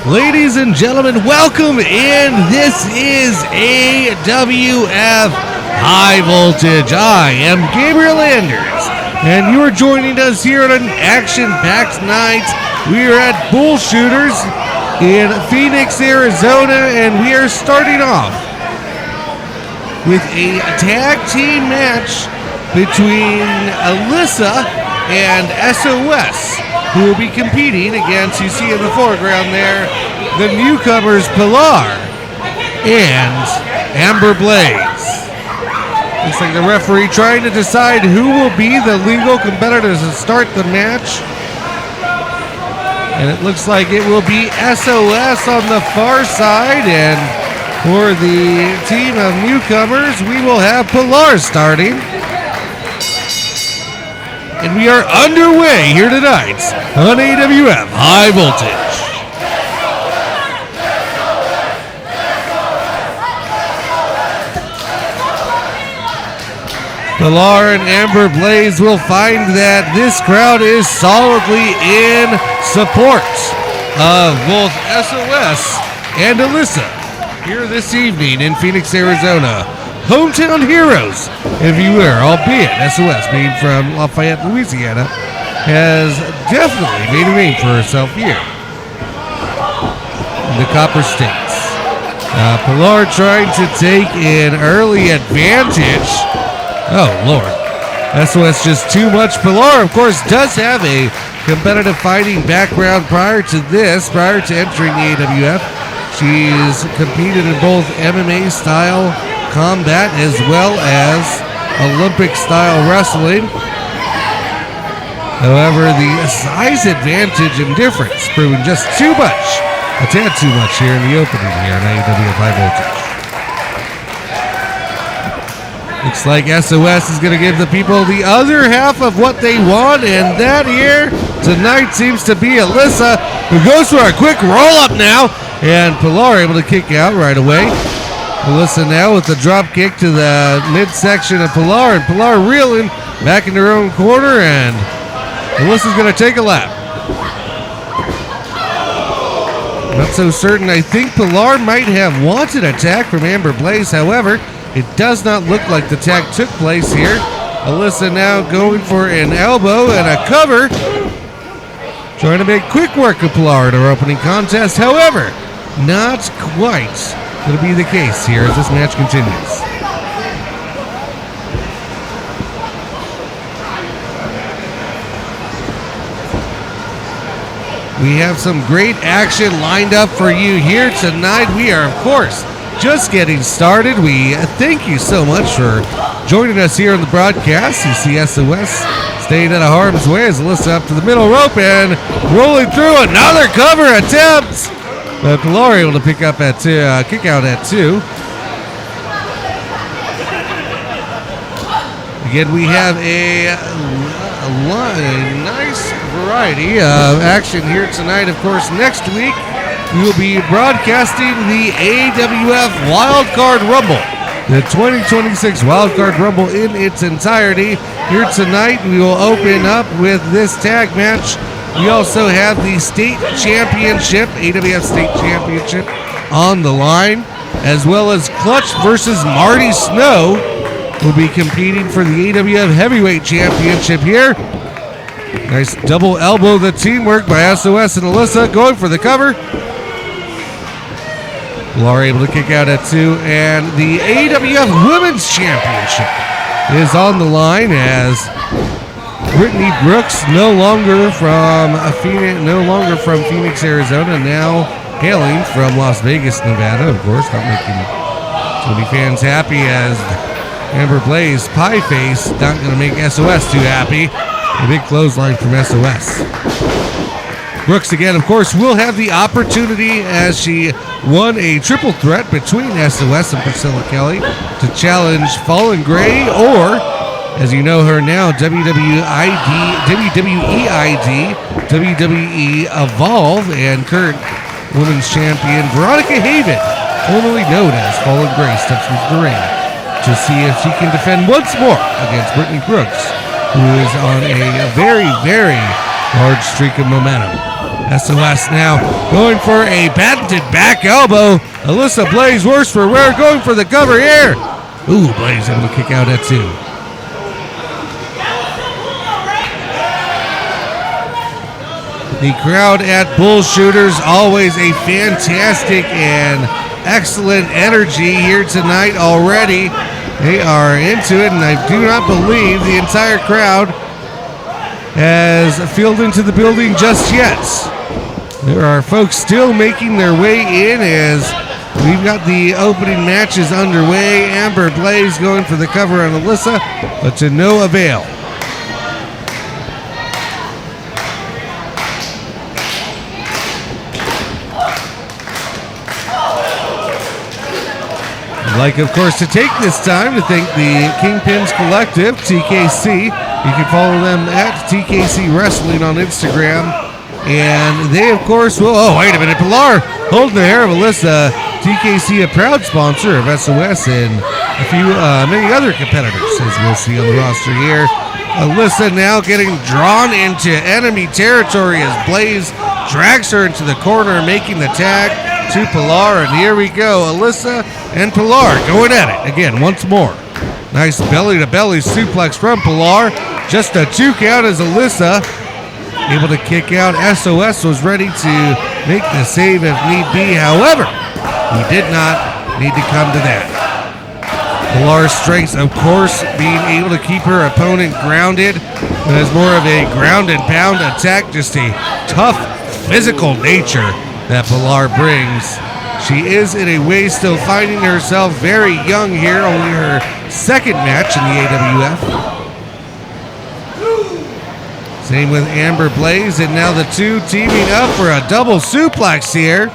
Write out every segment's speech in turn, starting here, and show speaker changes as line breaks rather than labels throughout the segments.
Ladies and gentlemen, welcome in. This is AWF High Voltage. I am Gabriel Anders, and you are joining us here on an action-packed night. We are at Bull Shooters in Phoenix, Arizona, and we are starting off with a tag team match between Alissa and SOS, who will be competing against, you see in the foreground there, the newcomers Pilar and Amber Blaze. Looks like the referee trying to decide who will be the legal competitors to start the match. And it looks like it will be SOS on the far side, and for the team of newcomers, we will have Pilar starting. And we are underway here tonight on AWF High Voltage. Pilar and Amber Blaze will find that this crowd is solidly in support of both SOS and Alissa here this evening in Phoenix, Arizona. Hometown heroes, if you will, albeit SOS, being from Lafayette, Louisiana, has definitely made a name for herself here in the Copper States. Pilar trying to take an early advantage. Oh, Lord. SOS just too much. Pilar, of course, does have a competitive fighting background prior to this, prior to entering the AWF. She's competed in both MMA style combat as well as Olympic style wrestling. However, the size advantage and difference proving just too much, a tad too much here in the opening here on AWF High Voltage. Looks like SOS is going to give the people the other half of what they want, and that here tonight seems to be Alissa, who goes for a quick roll-up now, and Pilar able to kick out right away. Alissa now with the drop kick to the midsection of Pilar, and Pilar reeling back in her own corner, and Alissa's going to take a lap. Not so certain. I think Pilar might have wanted an attack from Amber Blaze. However, it does not look like the attack took place here. Alissa now going for an elbow and a cover, trying to make quick work of Pilar in her opening contest. However, not quite going to be the case here as this match continues. We have some great action lined up for you here tonight. We are, of course, just getting started. We thank you so much for joining us here on the broadcast. You see SOS staying out of harm's way as Alissa up to the middle rope and rolling through another cover attempt. But Pilar able to pick up at kick out at 2. Again, we have a nice variety of action here tonight. Of course, next week we will be broadcasting the AWF Wildcard Rumble, the 2026 Wildcard Rumble in its entirety. Here tonight we will open up with this tag match. We also have the state championship, AWF state championship, on the line, as well as Clutch versus MARTY Snow will be competing for the AWF Heavyweight Championship here. Nice double elbow, the teamwork by SOS and Alissa going for the cover. Pilar able to kick out at 2, and the AWF Women's Championship is on the line as BRITTNIE BROOKS, no longer from Phoenix, Arizona, now hailing from Las Vegas, Nevada. Of course, not making too many fans happy as Amber Blaze, pie face, not going to make SOS too happy. A big clothesline from SOS. Brooks again, of course, will have the opportunity as she won a triple threat between SOS and Priscilla Kelly to challenge FALLYN GREY, or as you know her now, WWE ID, WWE EVOLVE, and current Women's Champion Veronica Haven, formerly known as FALLYN GREY, steps into the ring to see if she can defend once more against BRITTNIE BROOKS, who is on a very, very large streak of momentum. SOS now going for a patented back elbow. Alissa Blaze worse for wear going for the cover here. Ooh, Blaze able to kick out at 2. The crowd at Bull Shooters, always a fantastic and excellent energy here tonight already. They are into it, and I do not believe the entire crowd has filed into the building just yet. There are folks still making their way in as we've got the opening matches underway. Amber Blaze going for the cover on Alissa, but to no avail. I'd like, of course, to take this time to thank the Kingpins Collective, TKC. You can follow them at TKC Wrestling on Instagram. And they, of course, will... Oh, wait a minute. Pilar holding the hair of Alissa. TKC, a proud sponsor of SOS and a few, many other competitors, as we'll see on the roster here. Alissa now getting drawn into enemy territory as Blaze drags her into the corner, making the tag to Pilar. And here we go. Alissa and Pilar going at it again once more. Nice belly-to-belly suplex from Pilar. Just a 2 count as Alissa able to kick out. SOS was ready to make the save if need be. However, he did not need to come to that. Pilar's strengths, of course, being able to keep her opponent grounded. But as more of a ground and pound attack, just a tough physical nature that Pilar brings. She is in a way still finding herself very young here, only her second match in the AWF. Same with Amber Blaze, and now the two teaming up for a double suplex here.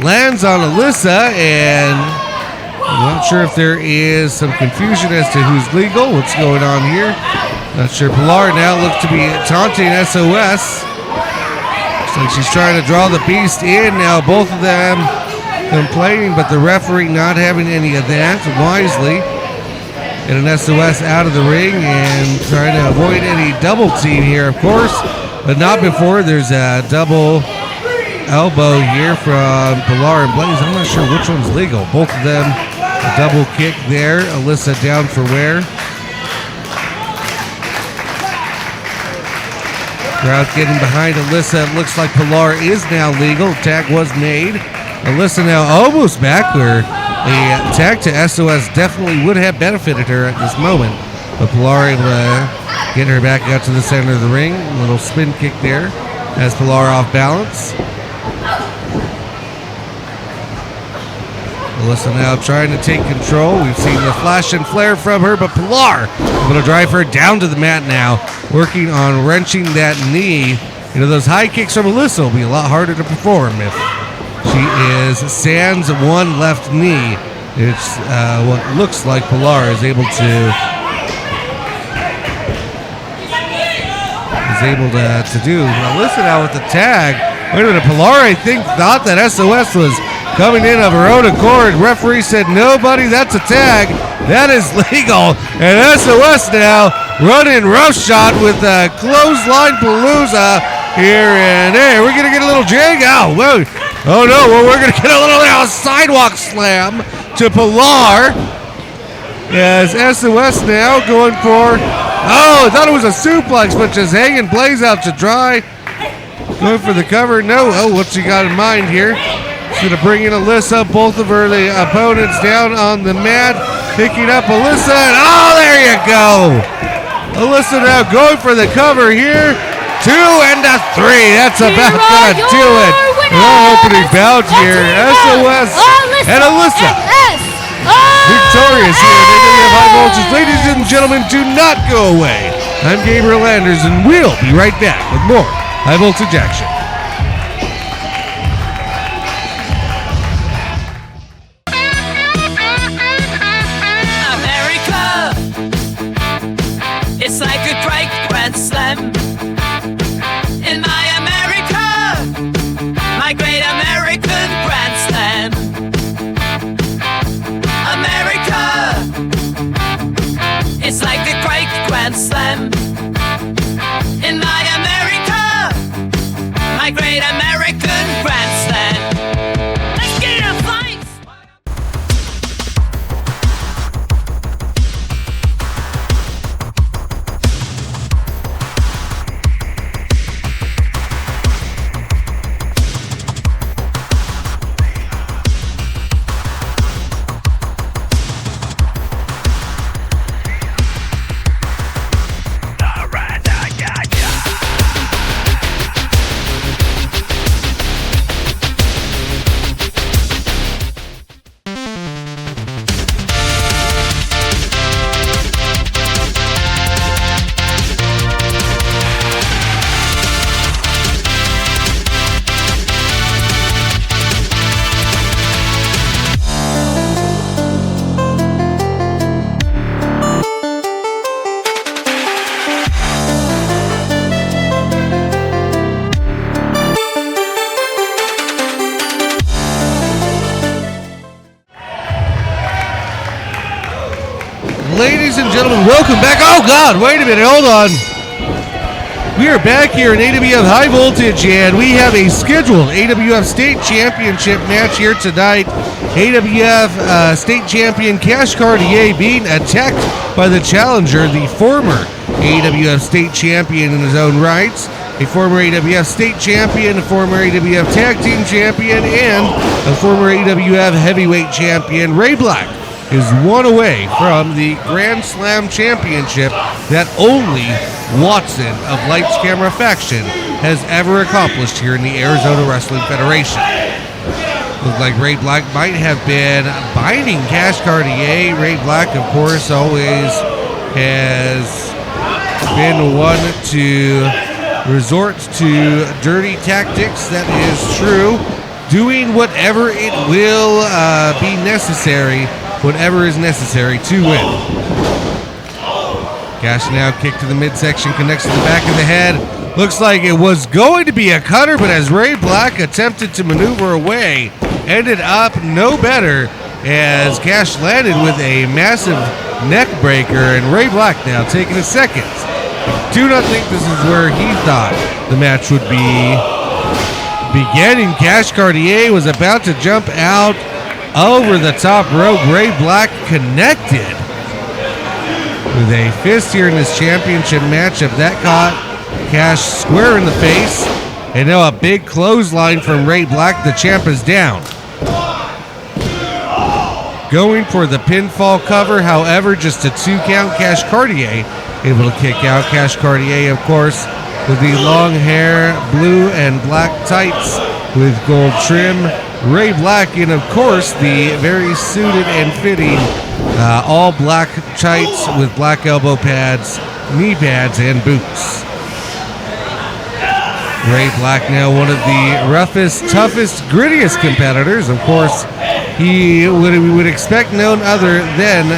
Lands on Alissa, and I'm not sure if there is some confusion as to who's legal, what's going on here. Not sure. Pilar now looks to be taunting SOS. Looks like she's trying to draw the beast in. Now both of them complaining, but the referee not having any of that wisely. Get an SOS out of the ring and trying to avoid any double team here, of course, but not before there's a double elbow here from Pilar and Blaze. I'm not sure which one's legal. Both of them, a double kick there. Alissa down for wear. Crowd getting behind Alissa. It looks like Pilar is now legal. Tag was made. Alissa now almost back where a tag to SOS definitely would have benefited her at this moment. But Pilar able to get her back out to the center of the ring. A little spin kick there. Has Pilar off balance. Alissa now trying to take control. We've seen the flash and flare from her, but Pilar able to drive her down to the mat now, working on wrenching that knee. You know, those high kicks from Alissa will be a lot harder to perform if she is sans one left knee. It's what looks like Pilar is able to do. Alissa now with the tag. Wait a minute, Pilar I think thought that SOS was coming in of her own accord. Referee said nobody, that's a tag. That is legal. And SOS now running roughshod with a clothesline palooza here. And hey, we're going to get a little jig out. Whoa. Oh no, well, we're going to get a little sidewalk slam to Pilar. As SOS now going for, oh, I thought it was a suplex, but just hanging Blaze out to dry. Going for the cover. No, oh, what's she got in mind here? She's going to bring in Alissa, both of her the opponents down on the mat. Picking up Alissa, and oh, there you go. Alissa now going for the cover here. 2 and a 3. That's about going to do it. Our opening bout here. SOS and Alissa victorious here at AWF High Voltage. Ladies and gentlemen, do not go away. I'm Gabriel Anders, and we'll be right back with more High Voltage action.
America, it's like a great grand slam. In my America, my great American grand slam. America, it's like a great grand slam. In my America,
ladies and gentlemen, welcome back. Oh, God, wait a minute, hold on. We are back here in AWF High Voltage, and we have a scheduled AWF State Championship match here tonight. AWF State Champion Cash Cartier being attacked by the challenger, the former AWF State Champion in his own rights, a former AWF State Champion, a former AWF Tag Team Champion, and a former AWF Heavyweight Champion. Ray Black is one away from the Grand Slam Championship that only Watson of Lights Camera Faction has ever accomplished here in the Arizona Wrestling Federation. Looked like Ray Black might have been binding Cash Cartier. Ray Black, of course, always has been one to resort to dirty tactics. That is true. Doing whatever it will be necessary, whatever is necessary to win. Cash now kick to the midsection, connects to the back of the head. Looks like it was going to be a cutter, but as Ray Black attempted to maneuver away, ended up no better as Cash landed with a massive neck breaker, and Ray Black now taking a second. Do not think this is where he thought the match would be beginning. Cash Cartier was about to jump out over the top rope. Ray Black connected with a fist here in this championship matchup. That caught Cash square in the face. And now a big clothesline from Ray Black. The champ is down. Going for the pinfall cover, however, just a 2 count. Cash Cartier able to kick out. Cash Cartier, of course, with the long hair, blue and black tights with gold trim. Ray Black in, of course, the very suited and fitting all black tights with black elbow pads, knee pads, and boots. Ray Black now one of the roughest, toughest, grittiest competitors. Of course, we would expect none other than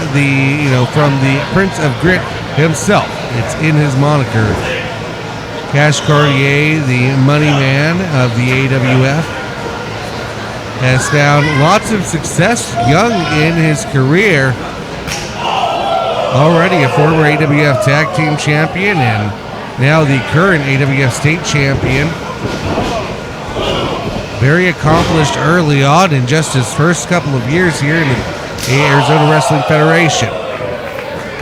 from the Prince of Grit himself. It's in his moniker. Cash Cartier, the money man of the AWF, has found lots of success young in his career. Already a former AWF Tag Team Champion and now the current AWF State Champion. Very accomplished early on in just his first couple of years here in the Arizona Wrestling Federation.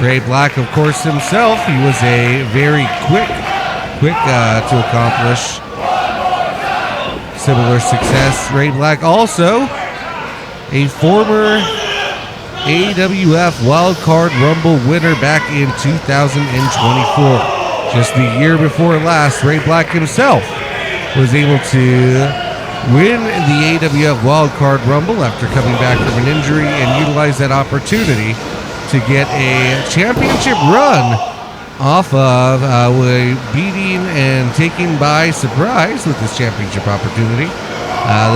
Ray Black, of course, himself, he was a very quick to accomplish similar success. Ray Black also a former AWF Wildcard Rumble winner back in 2024. Just the year before last, Ray Black himself was able to win the AWF Wildcard Rumble after coming back from an injury and utilize that opportunity to get a championship run off of beating and taking by surprise with this championship opportunity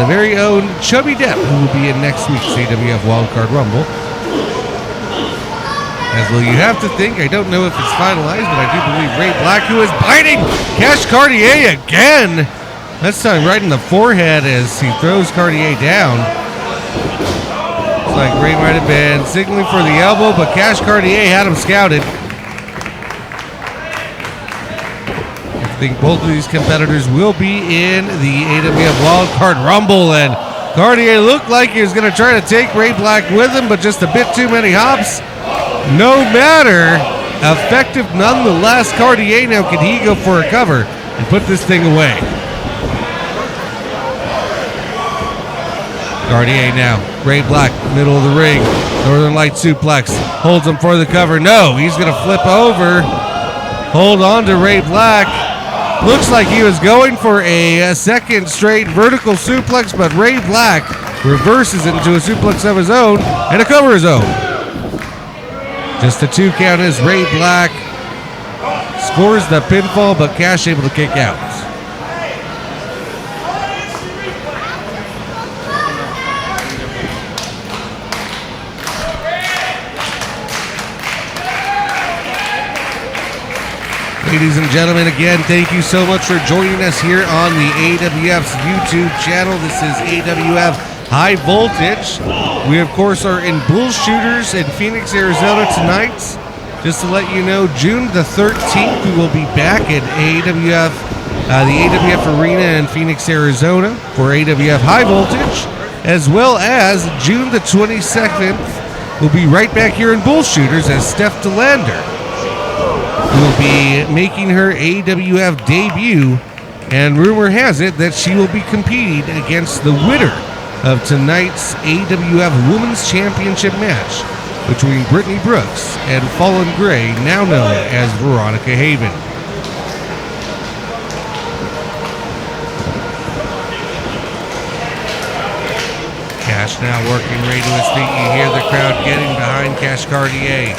the very own Chubby Depp, who will be in next week's AWF Wildcard Rumble. As well, you have to think, I don't know if it's finalized, but I do believe Ray Black, who is biting Cash Cartier again. This time right in the forehead as he throws Cartier down. Looks like Ray might have been signaling for the elbow, but Cash Cartier had him scouted. I think both of these competitors will be in the AWF Wildcard Rumble, and Cartier looked like he was going to try to take Ray Black with him, but just a bit too many hops. No matter, effective nonetheless. Cartier now, can he go for a cover and put this thing away? Cartier now, Ray Black, middle of the ring, Northern Light suplex, holds him for the cover. No, he's going to flip over, hold on to Ray Black. Looks like he was going for a second straight vertical suplex, but Ray Black reverses it into a suplex of his own and a cover of his own. Just a 2 count as Ray Black scores the pinfall, but Cash able to kick out. Ladies and gentlemen, again, thank you so much for joining us here on the AWF's YouTube channel. This is AWF High Voltage. We, of course, are in Bull Shooters in Phoenix, Arizona tonight. Just to let you know, June the 13th, we will be back at AWF, the AWF Arena in Phoenix, Arizona for AWF High Voltage, as well as June the 22nd, we'll be right back here in Bull Shooters as Steph DeLander will be making her AWF debut, and rumor has it that she will be competing against the winner of tonight's AWF Women's Championship match between BRITTNIE Brooks and FALLYN GREY, now known as Veronica Haven. Cash now working Ray to his feet. You hear the crowd getting behind Cash Cartier.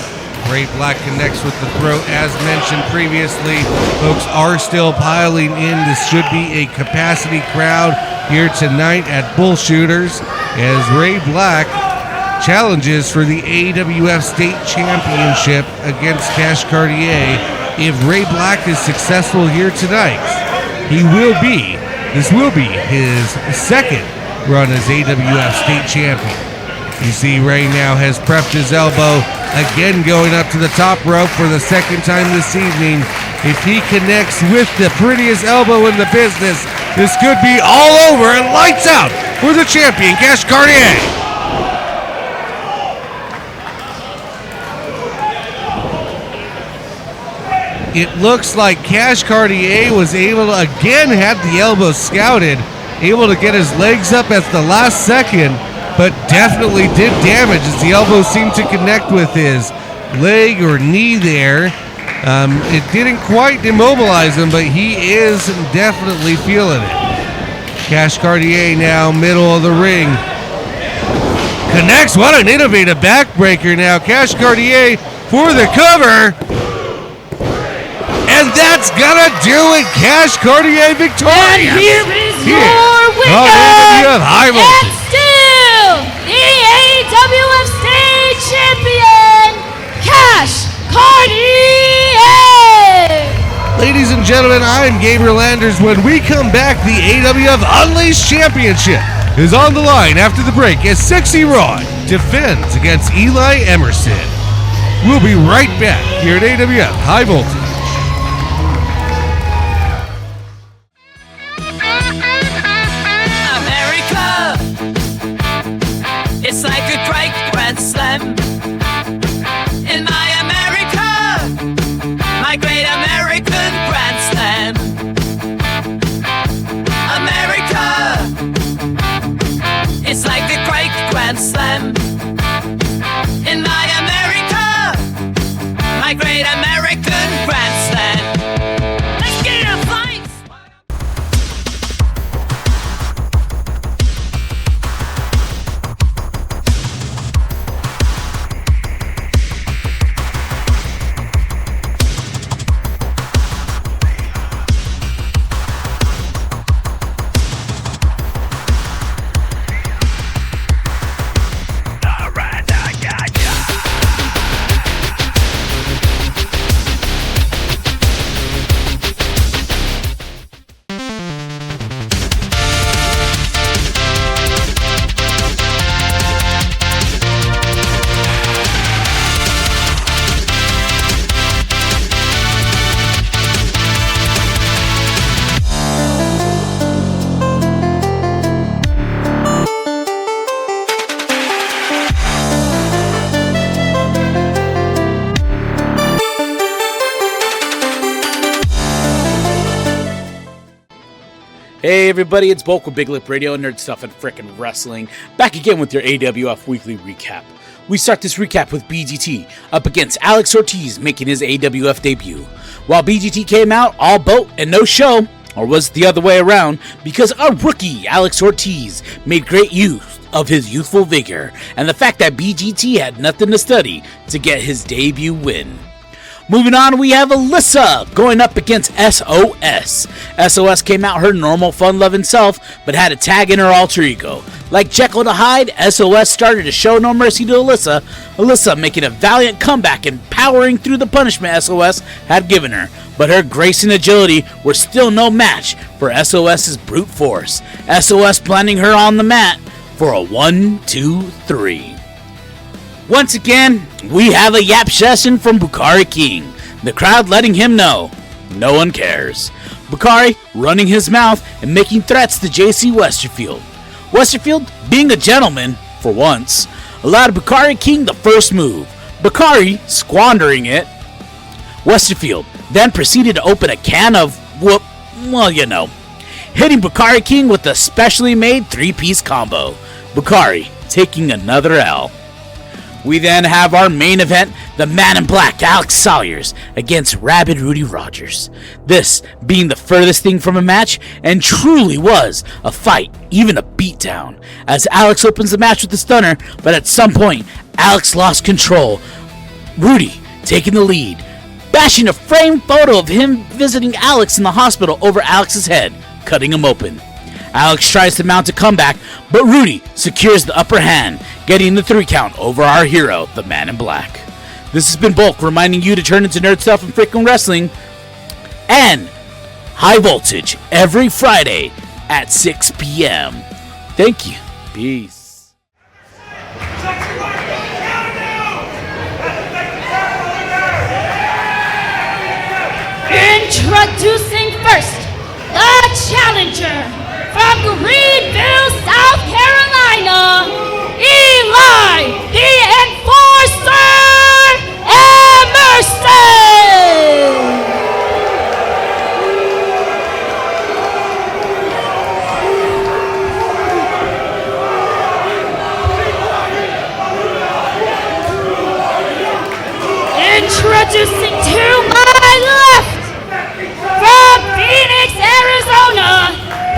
Ray Black connects with the throat. As mentioned previously, folks are still piling in. This should be a capacity crowd here tonight at Bull Shooters as Ray Black challenges for the AWF State Championship against Cash Cartier. If Ray Black is successful here tonight, this will be his second run as AWF State Champion. You see Ray now has prepped his elbow, again going up to the top rope for the second time this evening. If he connects with the prettiest elbow in the business, this could be all over and lights out for the champion, Cash Cartier. It looks like Cash Cartier was able to, again, had the elbow scouted, able to get his legs up at the last second, but definitely did damage as the elbow seemed to connect with his leg or knee there. It didn't quite immobilize him, but he is definitely feeling it. Cash Cartier now, middle of the ring. Connects, what an innovative backbreaker now. Cash Cartier for the cover. And that's gonna do it. Cash Cartier victorious.
And here is your winner,
AWF High Voltage.
and still the AWF State Champion, Cash Cartier.
Ladies and gentlemen, I'm Gabriel Anders. When we come back, the AWF Unleashed Championship is on the line after the break as Secy Roy defends against Eli Emerson. We'll be right back here at AWF High Voltage.
It's like a great grand slam. In my America, my great American grand slam. America, it's like a great grand slam. In my America, my great American grand slam. Let's get in a fight!
Hey everybody, it's Bulk with Big Lip Radio, Nerd Stuff, and Frickin' Wrestling, back again with your AWF Weekly Recap. We start this recap with BGT up against Alex Ortiz making his AWF debut. While BGT came out all boat and no show, or was it the other way around, because our rookie Alex Ortiz made great use of his youthful vigor and the fact that BGT had nothing to study to get his debut win. Moving on, we have Alissa going up against SOS. SOS came out her normal fun-loving self, but had a tag in her alter ego. Like Jekyll to Hyde, SOS started to show no mercy to Alissa. Alissa making a valiant comeback and powering through the punishment SOS had given her. But her grace and agility were still no match for SOS's brute force. SOS planting her on the mat, for a 1, 2, 3. Once again, we have a yap session from Bakari King, the crowd letting him know no one cares. Bakari running his mouth and making threats to JC Westerfield. Westerfield, being a gentleman, for once, allowed Bakari King the first move, Bakari squandering it. Westerfield then proceeded to open a can of hitting Bakari King with a specially made 3-piece combo. Bakari taking another L. We then have our main event, the Man in Black, Alex Sawyers, against Rabid Rudy Rogers. This being the furthest thing from a match, and truly was a fight, even a beatdown, as Alex opens the match with the stunner, but at some point, Alex lost control. Rudy taking the lead, bashing a framed photo of him visiting Alex in the hospital over Alex's head, cutting him open. Alex tries to mount a comeback, but Rudy secures the upper hand, getting the 3 count over our hero, the Man in Black. This has been Bulk reminding you to turn into nerd stuff and freaking wrestling, and High Voltage every Friday at 6 p.m. Thank you. Peace.
Introducing first, the challenger from Greenville, South Carolina, Eli the Enforcer Emerson! Introducing to my left, from Phoenix, Arizona,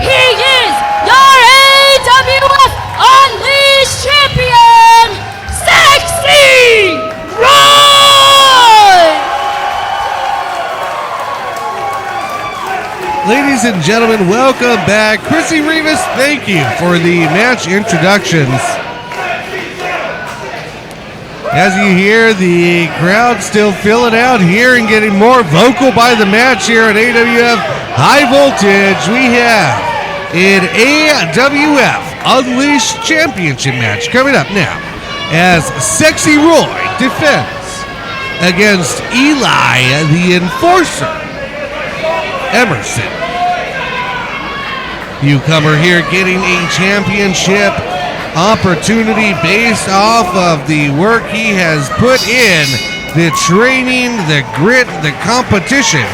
he is your AWF Unleashed Champion, Secy Roy!
Ladies and gentlemen, welcome back. Chrissy Rivas, thank you for the match introductions. As you hear, the crowd still filling out here and getting more vocal by the match here at AWF High Voltage. We have an AWF Unleashed Championship match coming up now as Secy Roy defends against Eli the Enforcer Emerson. Newcomer here getting a championship opportunity based off of the work he has put in, the training, the grit, the competition,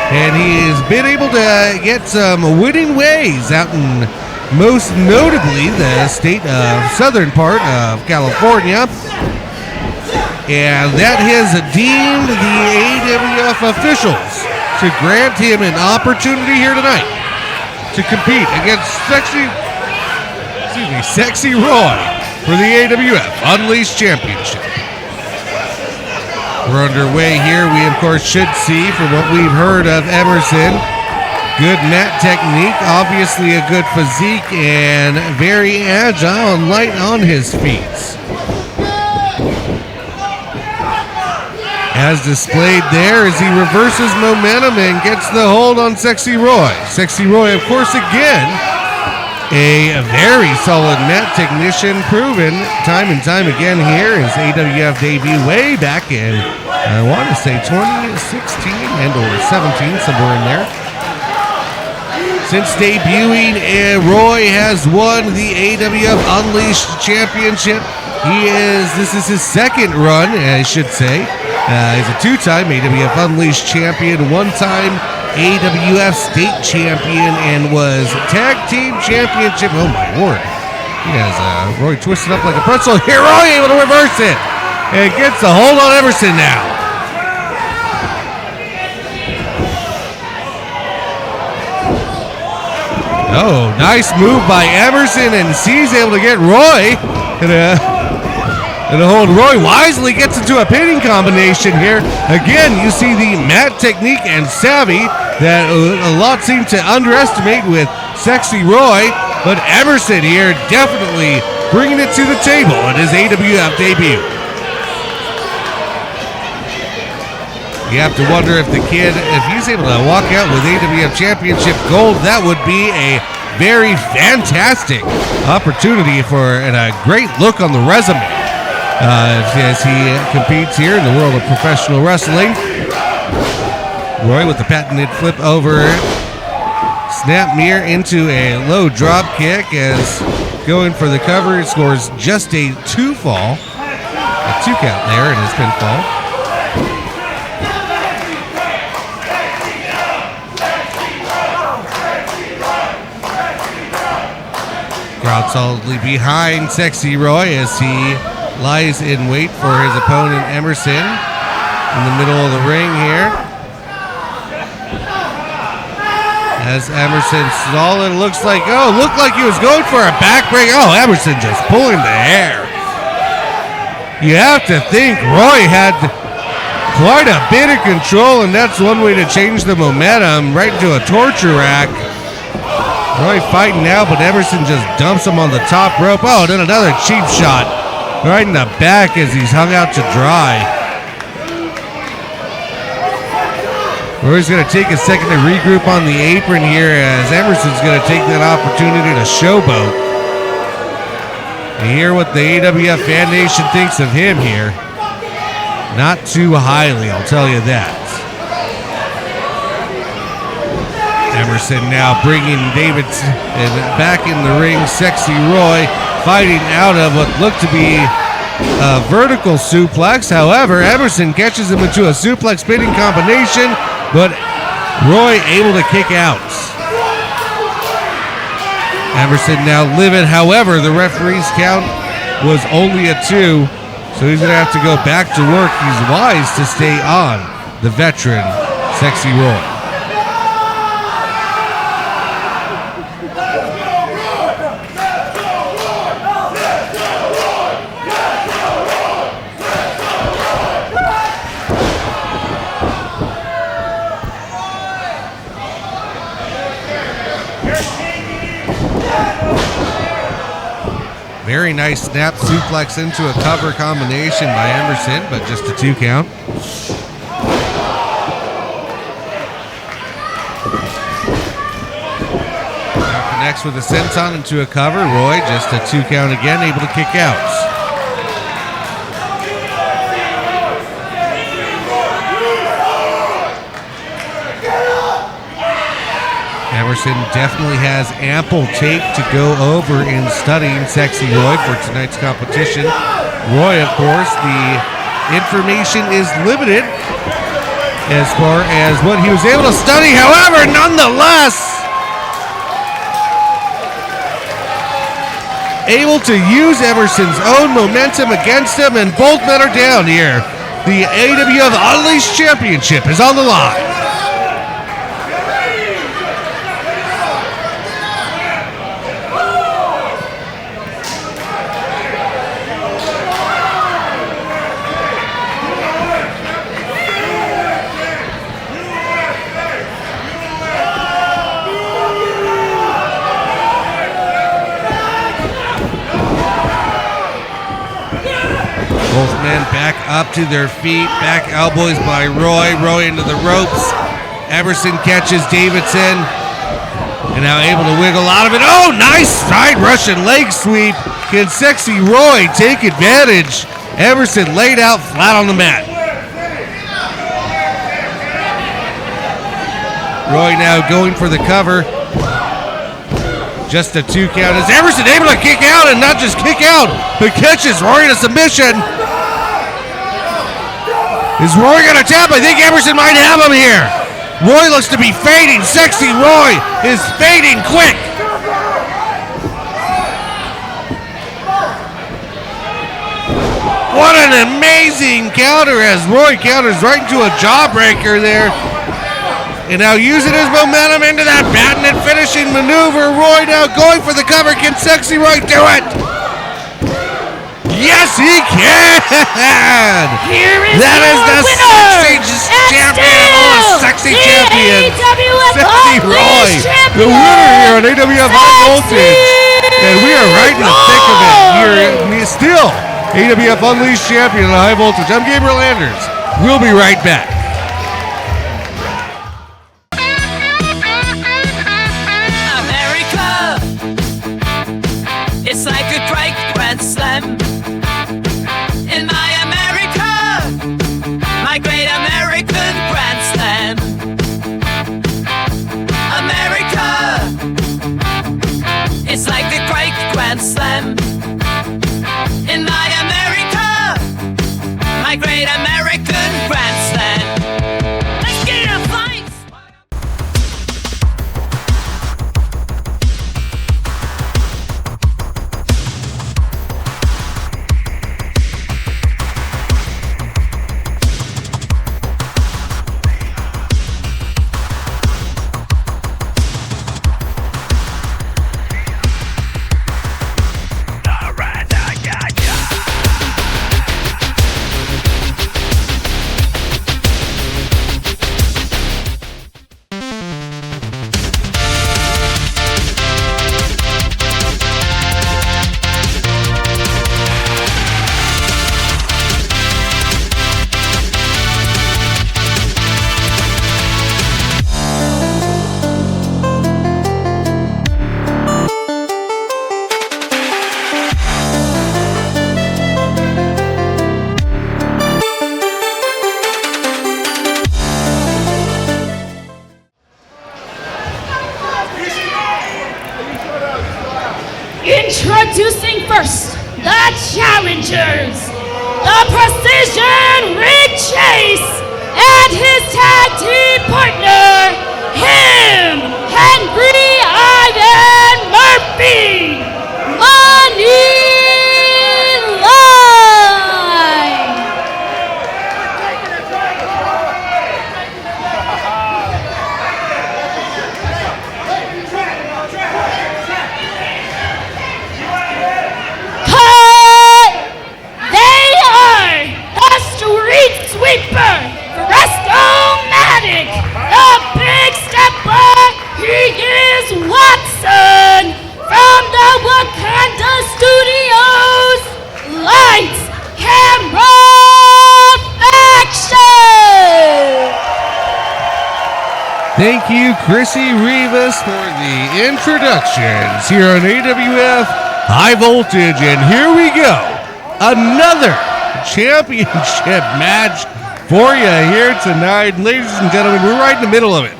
and he has been able to get some winning ways out in most notably the state of southern part of California, and that has deemed the AWF officials to grant him an opportunity here tonight to compete against Secy Roy for the AWF Unleashed Championship. We're underway here. We, of course, should see, from what we've heard of Emerson, good mat technique, obviously a good physique, and very agile and light on his feet. As displayed there as he reverses momentum and gets the hold on Secy Roy. Secy Roy, of course, again, a very solid mat technician, proven time and time again here. His AWF debut way back in, I want to say 2016 and or 17, somewhere in there. Since debuting, Roy has won the AWF Unleashed Championship. This is his second run, I should say. He's a 2-time AWF Unleashed champion, 1-time AWF State Champion, and was Tag Team Championship. Oh my word. He has Roy twisted up like a pretzel. Here, Roy able to reverse it. And gets a hold on Emerson now. Oh, nice move by Emerson, and he's able to get Roy. And the hold. Roy wisely gets into a pinning combination here. Again, you see the mat technique and savvy that a lot seem to underestimate with Secy Roy, but Emerson here definitely bringing it to the table in his AWF debut. You have to wonder if the kid, if he's able to walk out with AWF Championship gold, that would be a very fantastic opportunity for and a great look on the resume as he competes here in the world of professional wrestling. Roy with the patented flip over snap mirror into a low drop kick as going for the cover. He scores just a 2 fall. A 2 count there in his pinfall. Crowd solidly behind Secy Roy as he lies in wait for his opponent Emerson in the middle of the ring here. As Emerson solid, looked like he was going for a backbreak. Oh, Emerson just pulling the hair. You have to think Roy had quite a bit of control, and that's one way to change the momentum, right into a torture rack. Roy fighting now, but Emerson just dumps him on the top rope. Oh, then another cheap shot right in the back as he's hung out to dry. Roy's going to take a second to regroup on the apron here as Emerson's going to take that opportunity to showboat. You hear what the AWF fan nation thinks of him here. Not too highly, I'll tell you that. Emerson now bringing Davidson back in the ring. Secy Roy fighting out of what looked to be a vertical suplex. However, Emerson catches him into a suplex spinning combination, but Roy able to kick out. Emerson now livid. However, the referee's count was only a 2, so he's going to have to go back to work. He's wise to stay on the veteran, Secy Roy. Very nice snap suplex into a cover combination by Emerson, but just a 2 count. Now connects with a senton into a cover. Roy just a 2 count again, able to kick out. Emerson definitely has ample tape to go over in studying Secy Roy for tonight's competition. Roy, of course, the information is limited as far as what he was able to study. However, nonetheless, able to use Emerson's own momentum against him, and both men are down here. The AWF Unleashed Championship is on the line. Both men back up to their feet. Back elbows by Roy. Roy into the ropes. Emerson catches Davidson. And now able to wiggle out of it. Oh, nice side Russian leg sweep. Can Secy Roy take advantage? Emerson laid out flat on the mat. Roy now going for the cover. Just a 2 count. Is Emerson able to kick out, and not just kick out, but catches Roy in a submission? Is Roy going to tap? I think Emerson might have him here. Roy looks to be fading. Secy Roy is fading quick. What an amazing counter as Roy counters right into a jawbreaker there. And now using his momentum into that patented finishing maneuver. Roy now going for the cover. Can Secy Roy do it? Yes, he can!
Here is
That is the
winner,
Sexy champion, Sexy champion, Secy Roy,
champion,
the winner here on AWF High Voltage. And we are right in the thick of it here. Still, AWF Unleashed champion on High Voltage. I'm Gabriel Anders. We'll be right back.
America,
Introducing first, the challengers, the Precision Rig Chase, and his tag team partner, him, Henry Ivan Murphy, Money Line. Cut! They are the Street Sweeper, Frescomatic, the Big Stepper, he is Watson, from the Wakanda Studios, Lights, Camera, Action!
Thank you, Chrissy Rivas, for the introductions here on AWF High Voltage. And here we go. Another championship match for you here tonight. Ladies and gentlemen, we're right in the middle of it.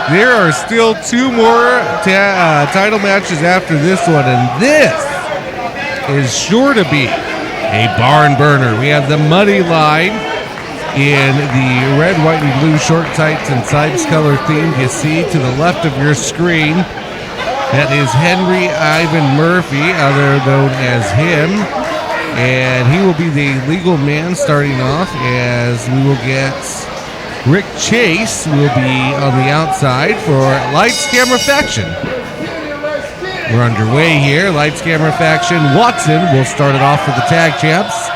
There are still two more title matches after this one, and this is sure to be a barn burner. We have the Money Line in the red, white, and blue short tights and sides color theme you see to the left of your screen. That is Henry Ivan Murphy, other known as him. And he will be the legal man starting off, as we will get Rick Chase will be on the outside for Lights, Camera, Faction. We're underway here. Lights, Camera, Faction. Watson will start it off for the tag champs.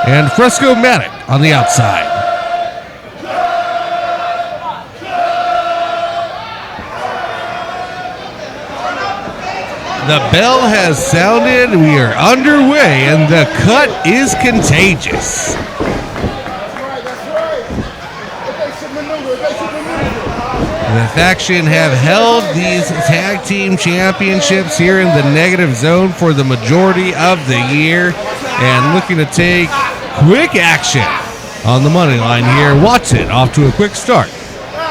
And Frescomatic on the outside. The bell has sounded. We are underway, and the cut is contagious. The Faction have held these tag team championships here in the negative zone for the majority of the year, and looking to take quick action on the money line here. Watson off to a quick start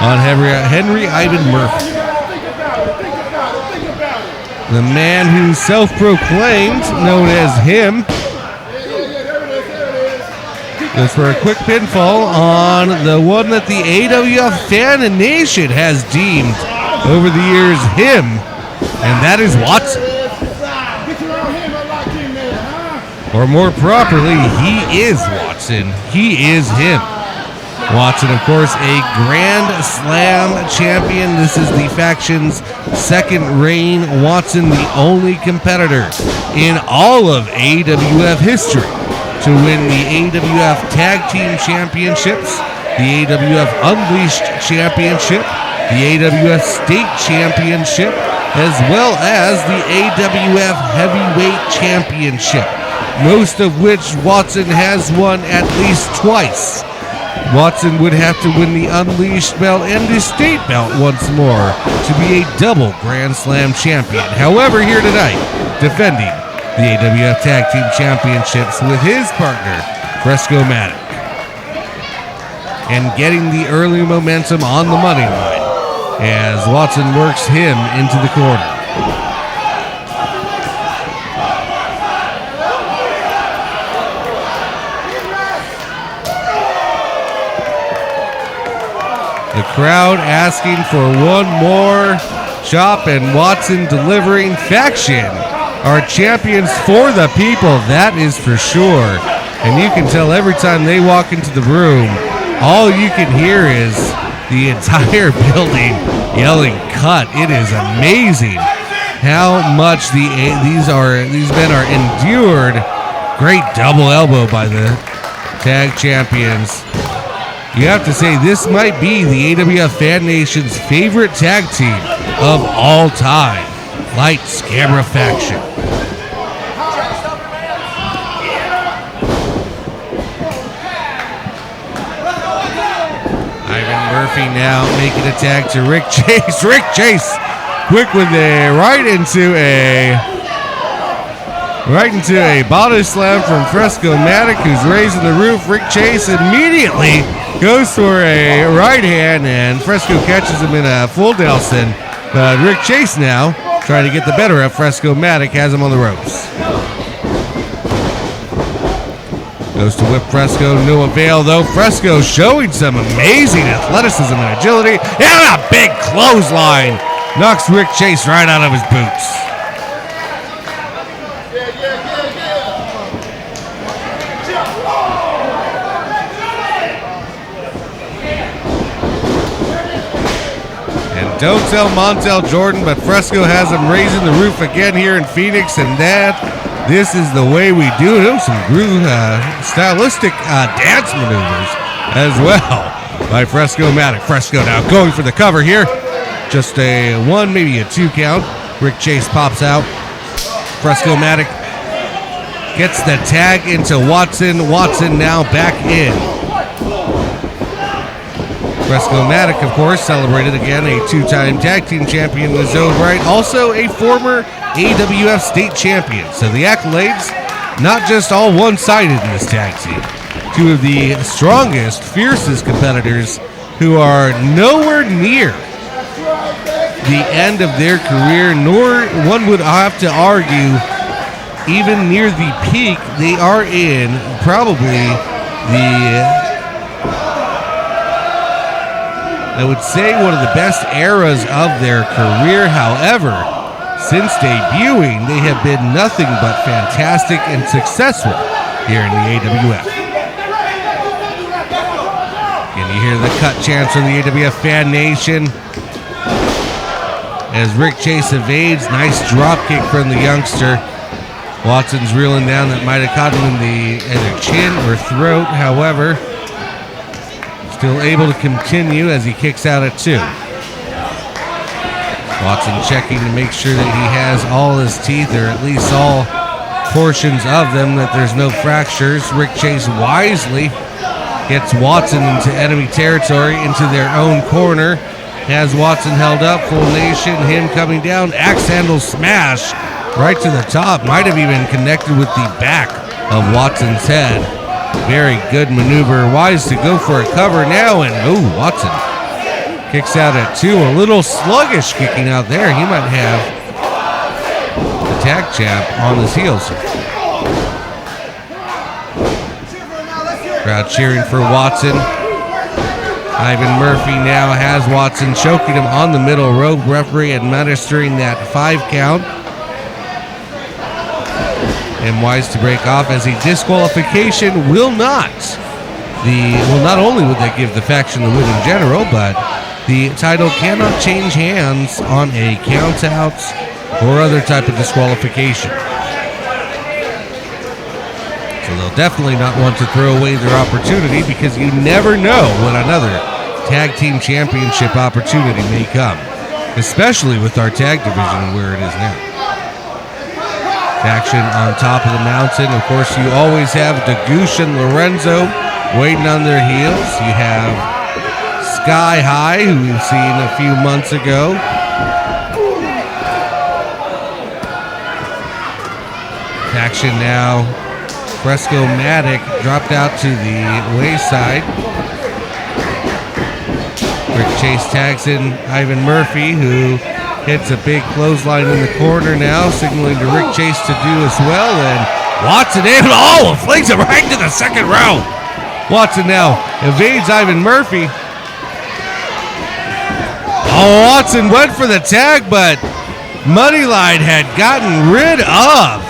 on Henry Ivan Murphy. The man who's self-proclaimed, known as him, goes for a quick pinfall on the one that the AWF Fan Nation has deemed over the years him, and that is Watson. Or more properly, he is Watson. He is him. Watson, of course, a Grand Slam champion. This is the Faction's second reign. Watson, the only competitor in all of AWF history to win the AWF Tag Team Championships, the AWF Unleashed Championship, the AWF State Championship, as well as the AWF Heavyweight Championship, most of which Watson has won at least twice. Watson would have to win the Unleashed belt and the State belt once more to be a double Grand Slam champion. However, here tonight, defending the AWF Tag Team Championships with his partner, Frescomatic, and getting the early momentum on the money line as Watson works him into the corner. The crowd asking for one more chop, and Watson delivering. Faction are champions for the people, that is for sure. And you can tell every time they walk into the room, all you can hear is the entire building yelling "cut." It is amazing how much these men are endured. Great double elbow by the tag champions. You have to say, this might be the AWF Fan Nation's favorite tag team of all time. Lights, Camera, Faction. Ivan Murphy now making a tag to Rick Chase. Rick Chase, quick with a right into a body slam from Frescomatic, who's raising the roof. Rick Chase immediately goes for a right hand, and Fresco catches him in a full Nelson. But Rick Chase now trying to get the better of Frescomatic, has him on the ropes. Goes to whip Fresco, no avail though. Fresco showing some amazing athleticism and agility. And a big clothesline. Knocks Rick Chase right out of his boots. And don't tell Montel Jordan, but Fresco has him raising the roof again here in Phoenix, and this is the way we do it. Some groove, stylistic dance maneuvers as well by Frescomatic. Fresco now going for the cover here. Just a 1, maybe a 2 count. Rick Chase pops out. Frescomatic gets the tag into Watson. Watson now back in. Frescomatic, of course, celebrated again, a 2-time tag team champion in his own right. Also a former AWF state champion. So the accolades, not just all one-sided in this tag team. 2 of the strongest, fiercest competitors who are nowhere near the end of their career, nor one would have to argue even near the peak they are in, probably I would say one of the best eras of their career. However, since debuting, they have been nothing but fantastic and successful here in the AWF. And you hear the cut chants from the AWF fan nation as Rick Chase evades. Nice drop kick from the youngster. Watson's reeling down. That might have caught him in the either chin or throat. However, still able to continue as he kicks out at 2. Watson checking to make sure that he has all his teeth, or at least all portions of them, that there's no fractures. Rick Chase wisely gets Watson into enemy territory, into their own corner. Has Watson held up, full nation, him coming down, axe handle smash right to the top. Might have even connected with the back of Watson's head. Very good maneuver. Wise to go for a cover now, and Watson kicks out at 2. A little sluggish kicking out there. He might have the tag champ on his heels. Crowd cheering for Watson. Ivan Murphy now has Watson choking him on the middle rope. Referee administering that 5 count. And Wise to break off as a disqualification will not only would that give the faction the win in general, but the title cannot change hands on a count out or other type of disqualification. So they'll definitely not want to throw away their opportunity, because you never know when another tag team championship opportunity may come, especially with our tag division where it is now. Faction on top of the mountain. Of course, you always have Degush and Lorenzo waiting on their heels. You have Sky High, who we've seen a few months ago. Faction now. Frescomatic dropped out to the wayside. Rick Chase tags in Ivan Murphy, who hits a big clothesline in the corner now, signaling to Rick Chase to do as well. And Watson flings him right to the second row. Watson now evades Ivan Murphy. Watson went for the tag, but Moneyline had gotten rid of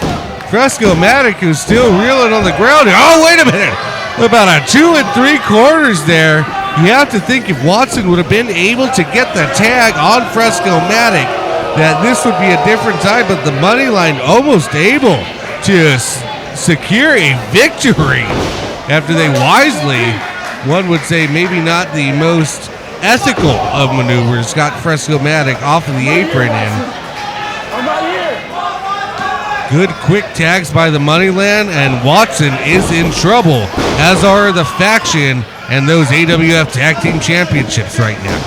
Frescomatic, who's still reeling on the ground. Wait a minute. About a 2 3/4 there. You have to think if Watson would have been able to get the tag on Frescomatic, that this would be a different time, but the Moneyline almost able to secure a victory after they wisely, one would say maybe not the most ethical of maneuvers, got Frescomatic off of the apron, and good quick tags by the Moneyland, and Watson is in trouble, as are the faction and those AWF Tag Team Championships right now.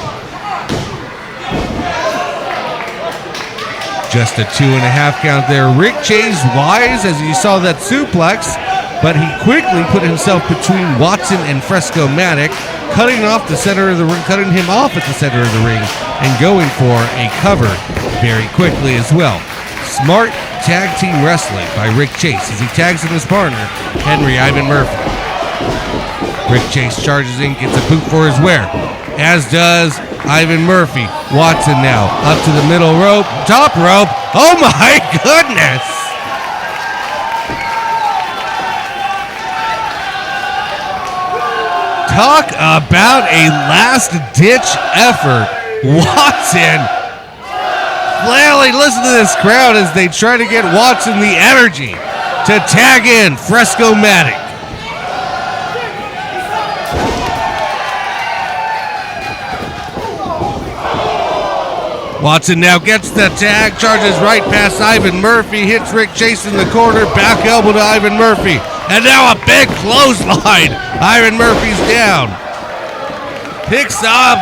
Just a 2.5 count there. Rick Chase wise as you saw that suplex, but he quickly put himself between Watson and Frescomatic, cutting him off at the center of the ring, and going for a cover very quickly as well. Smart tag team wrestling by Rick Chase as he tags in his partner, Henry Ivan Murphy. Rick Chase charges in, gets a boot for his wear, as does Ivan Murphy. Watson now up to the middle rope, top rope. Oh my goodness! Talk about a last-ditch effort. Watson flailing. Listen to this crowd as they try to get Watson the energy to tag in Frescomatic. Watson now gets the tag, charges right past Ivan Murphy, hits Rick Chase in the corner, back elbow to Ivan Murphy, and now a big clothesline. Ivan Murphy's down. Picks up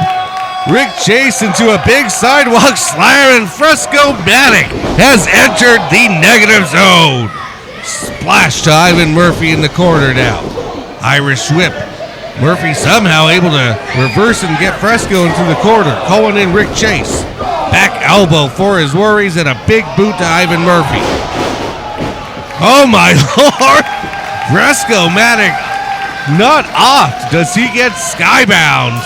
Rick Chase into a big sidewalk slam, and Frescomatic has entered the negative zone. Splash to Ivan Murphy in the corner now. Irish whip. Murphy somehow able to reverse and get Fresco into the corner, calling in Rick Chase. Back elbow for his worries and a big boot to Ivan Murphy. Oh my Lord! Frescomatic not off. Does he get skybound?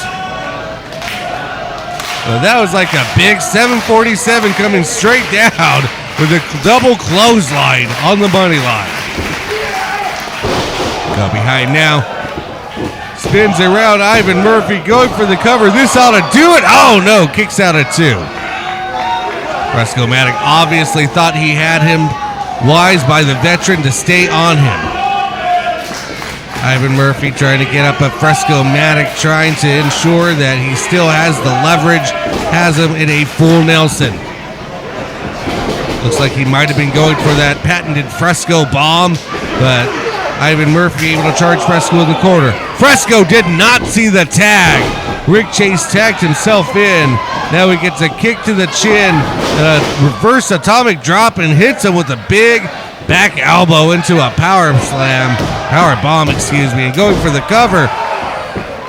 Well, that was like a big 747 coming straight down with a double clothesline on the money line. Go behind now. Spins around Ivan Murphy going for the cover. This ought to do it. Oh no, kicks out at 2. Frescomatic obviously thought he had him wise by the veteran to stay on him. Ivan Murphy trying to get up at Frescomatic, trying to ensure that he still has the leverage, has him in a full Nelson. Looks like he might have been going for that patented Fresco bomb, but Ivan Murphy able to charge Fresco in the corner. Fresco did not see the tag. Rick Chase tagged himself in. Now he gets a kick to the chin, a reverse atomic drop, and hits him with a big back elbow into a power bomb, and going for the cover.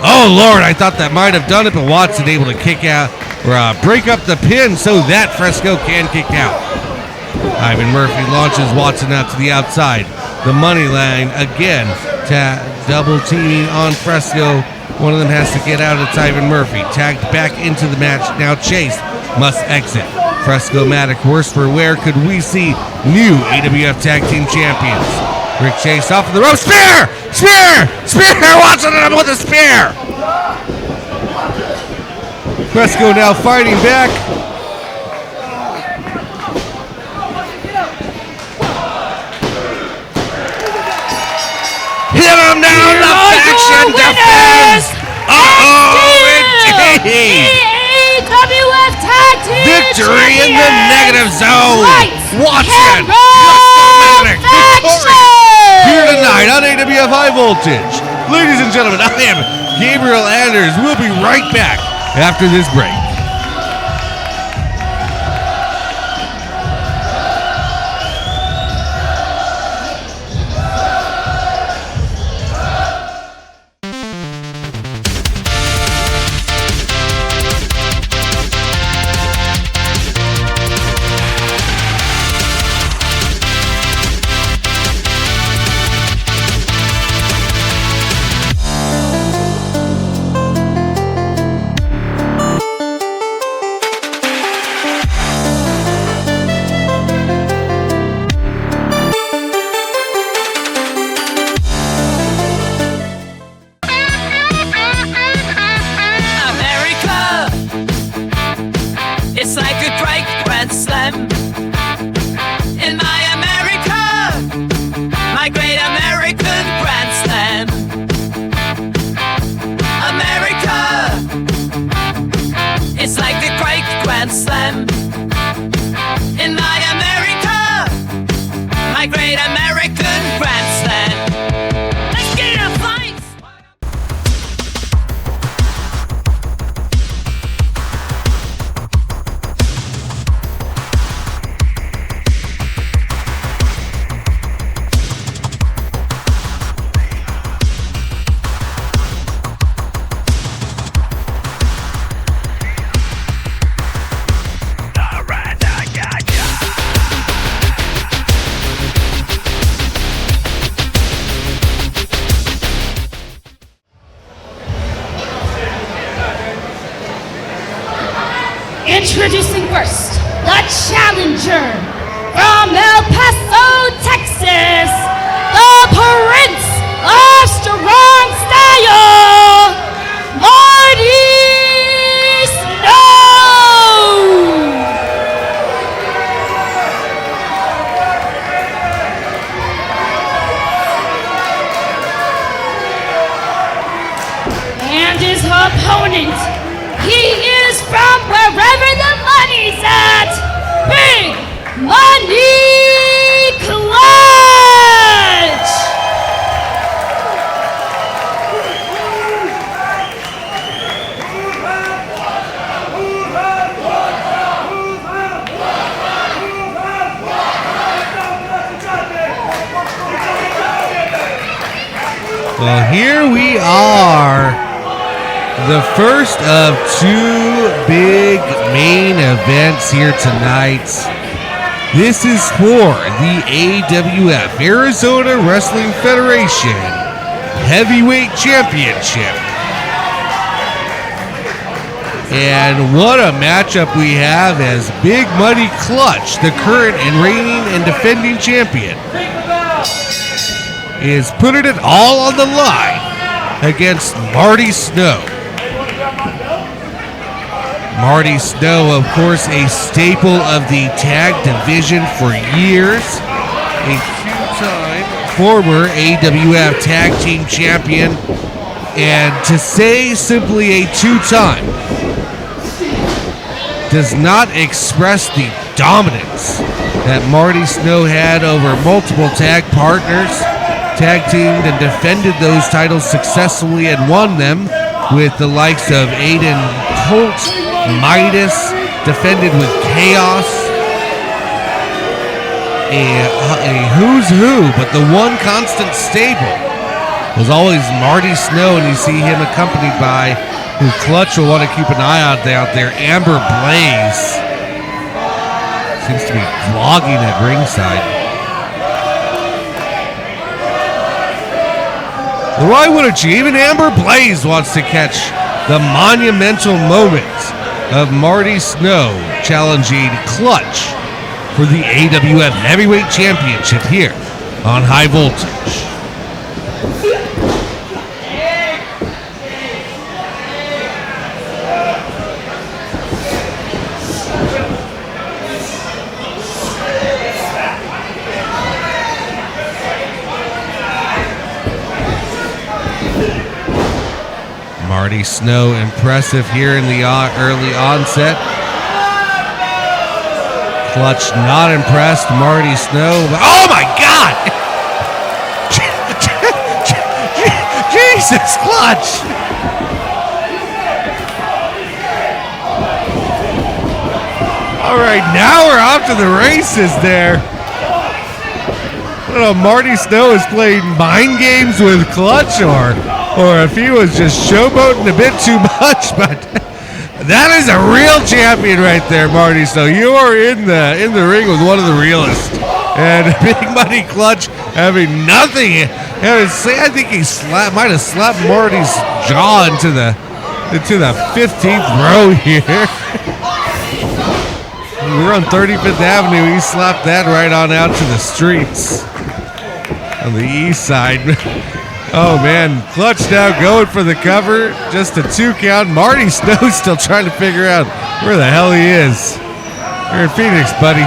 Oh Lord, I thought that might have done it, but Watson able to kick out or break up the pin so that Fresco can kick out. Ivan Murphy launches Watson out to the outside. The money line again, double teaming on Fresco. One of them has to get out. It's Ivan Murphy. Tagged back into the match. Now Chase must exit. Frescomatic, worse for wear. Could we see new AWF Tag Team Champions? Rick Chase off of the rope. Spear! Spear! Spear! Watson him with a spear! Fresco now fighting back. Hit him down the faction defense! indeed!
AWF Tag Team
Victory in the negative zone! Watson!
Frescomatic
Here tonight on AWF High Voltage. Ladies and gentlemen, I am Gabriel Anders. We'll be right back after this break.
challenger from El Paso, Texas, the Prince of Strong Style, Marty Snow. And his opponent, he is from wherever the money's at, Big Money Clutch.
Well, here we are, the first of two big main events here tonight. This is for the AWF, Arizona Wrestling Federation Heavyweight Championship. And what a matchup we have as Big Money Clutch, the current and reigning and defending champion, is putting it all on the line against Marty Snow. Marty Snow, of course, a staple of the tag division for years, a two-time former AWF Tag Team Champion, and to say simply a two-time does not express the dominance that Marty Snow had over multiple tag partners, tag teamed and defended those titles successfully and won them with the likes of Aiden Colt, Midas, defended with Chaos, a who's who, but the one constant stable was always Marty Snow, and you see him accompanied by, who Clutch will want to keep an eye out there, Amber Blaze. Seems to be vlogging at ringside. Well, why wouldn't you? Even Amber Blaze wants to catch the monumental moment of Marty Snow challenging Clutch for the AWF Heavyweight Championship here on High Voltage. Marty Snow impressive here in the early onset. Clutch not impressed. Marty Snow. Oh my God! Jesus, Clutch! All right, now we're off to the races there. I don't know if Marty Snow is playing mind games with Clutch or if he was just showboating a bit too much, but that is a real champion right there, Marty Snow. You are in the ring with one of the realest. And Big Money Clutch having nothing. I think he might have slapped Marty's jaw into the 15th row here. We're on 35th Avenue. He slapped that right on out to the streets on the east side. Oh man, Clutch now going for the cover. Just a 2 count. Marty Snow still trying to figure out where the hell he is. You're in Phoenix, buddy.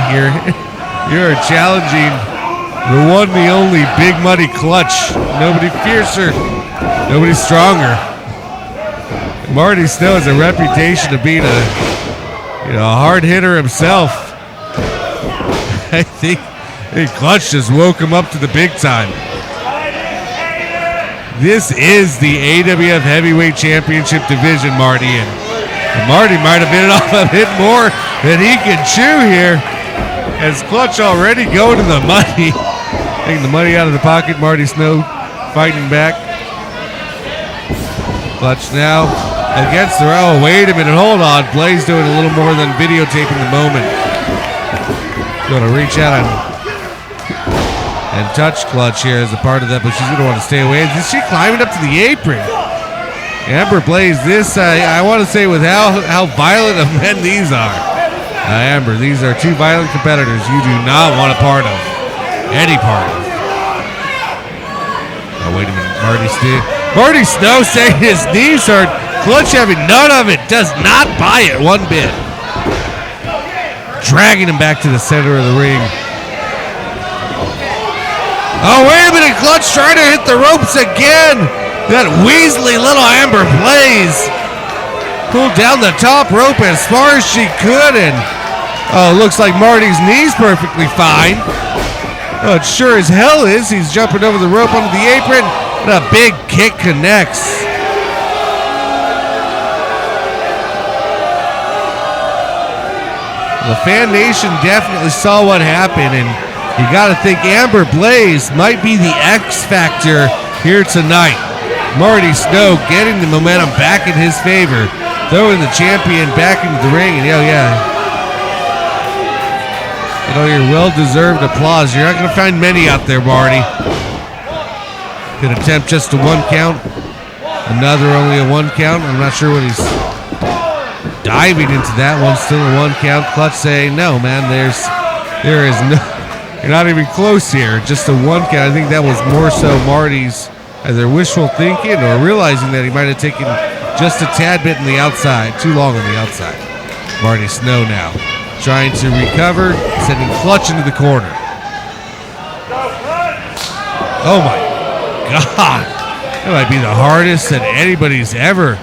You're challenging the one, the only Big Money Clutch. Nobody fiercer, nobody stronger. Marty Snow has a reputation of being a hard hitter himself. I think Clutch just woke him up to the big time. This is the AWF Heavyweight Championship division, Marty, and Marty might have been off a bit more than he can chew here. As Clutch already going to the money, taking the money out of the pocket. Marty Snow fighting back. Clutch now against the row. Wait a minute, hold on. Blaze doing a little more than videotaping the moment. Going to reach out and touch Clutch here as a part of that, but she's going to want to stay away. Is she climbing up to the apron? Amber Blaze, this, I want to say with how violent of men these are. Amber, these are two violent competitors you do not want a part of. Any part of. Oh, wait a minute. Marty Snow saying his knees hurt. Clutch having none of it. Does not buy it one bit. Dragging him back to the center of the ring. Oh, wait a minute. Clutch trying to hit the ropes again. That Weasley little Amber plays. Pulled down the top rope as far as she could, and looks like Marty's knee's perfectly fine. Oh, it sure as hell is. He's jumping over the rope onto the apron, and a big kick connects. The fan nation definitely saw what happened, and you got to think Amber Blaze might be the X factor here tonight. Marty Snow getting the momentum back in his favor, throwing the champion back into the ring, and your well-deserved applause. You're not going to find many out there, Marty. Could attempt just a 1 count. Another only a 1 count. I'm not sure what he's diving into that one. Still a 1 count. Clutch saying, no, man, there is no, you're not even close here. Just a 1 count. I think that was more so Marty's either wishful thinking or realizing that he might have taken just a tad bit on the outside, too long on the outside. Marty Snow now trying to recover, sending Clutch into the corner. Oh my God. That might be the hardest that anybody's ever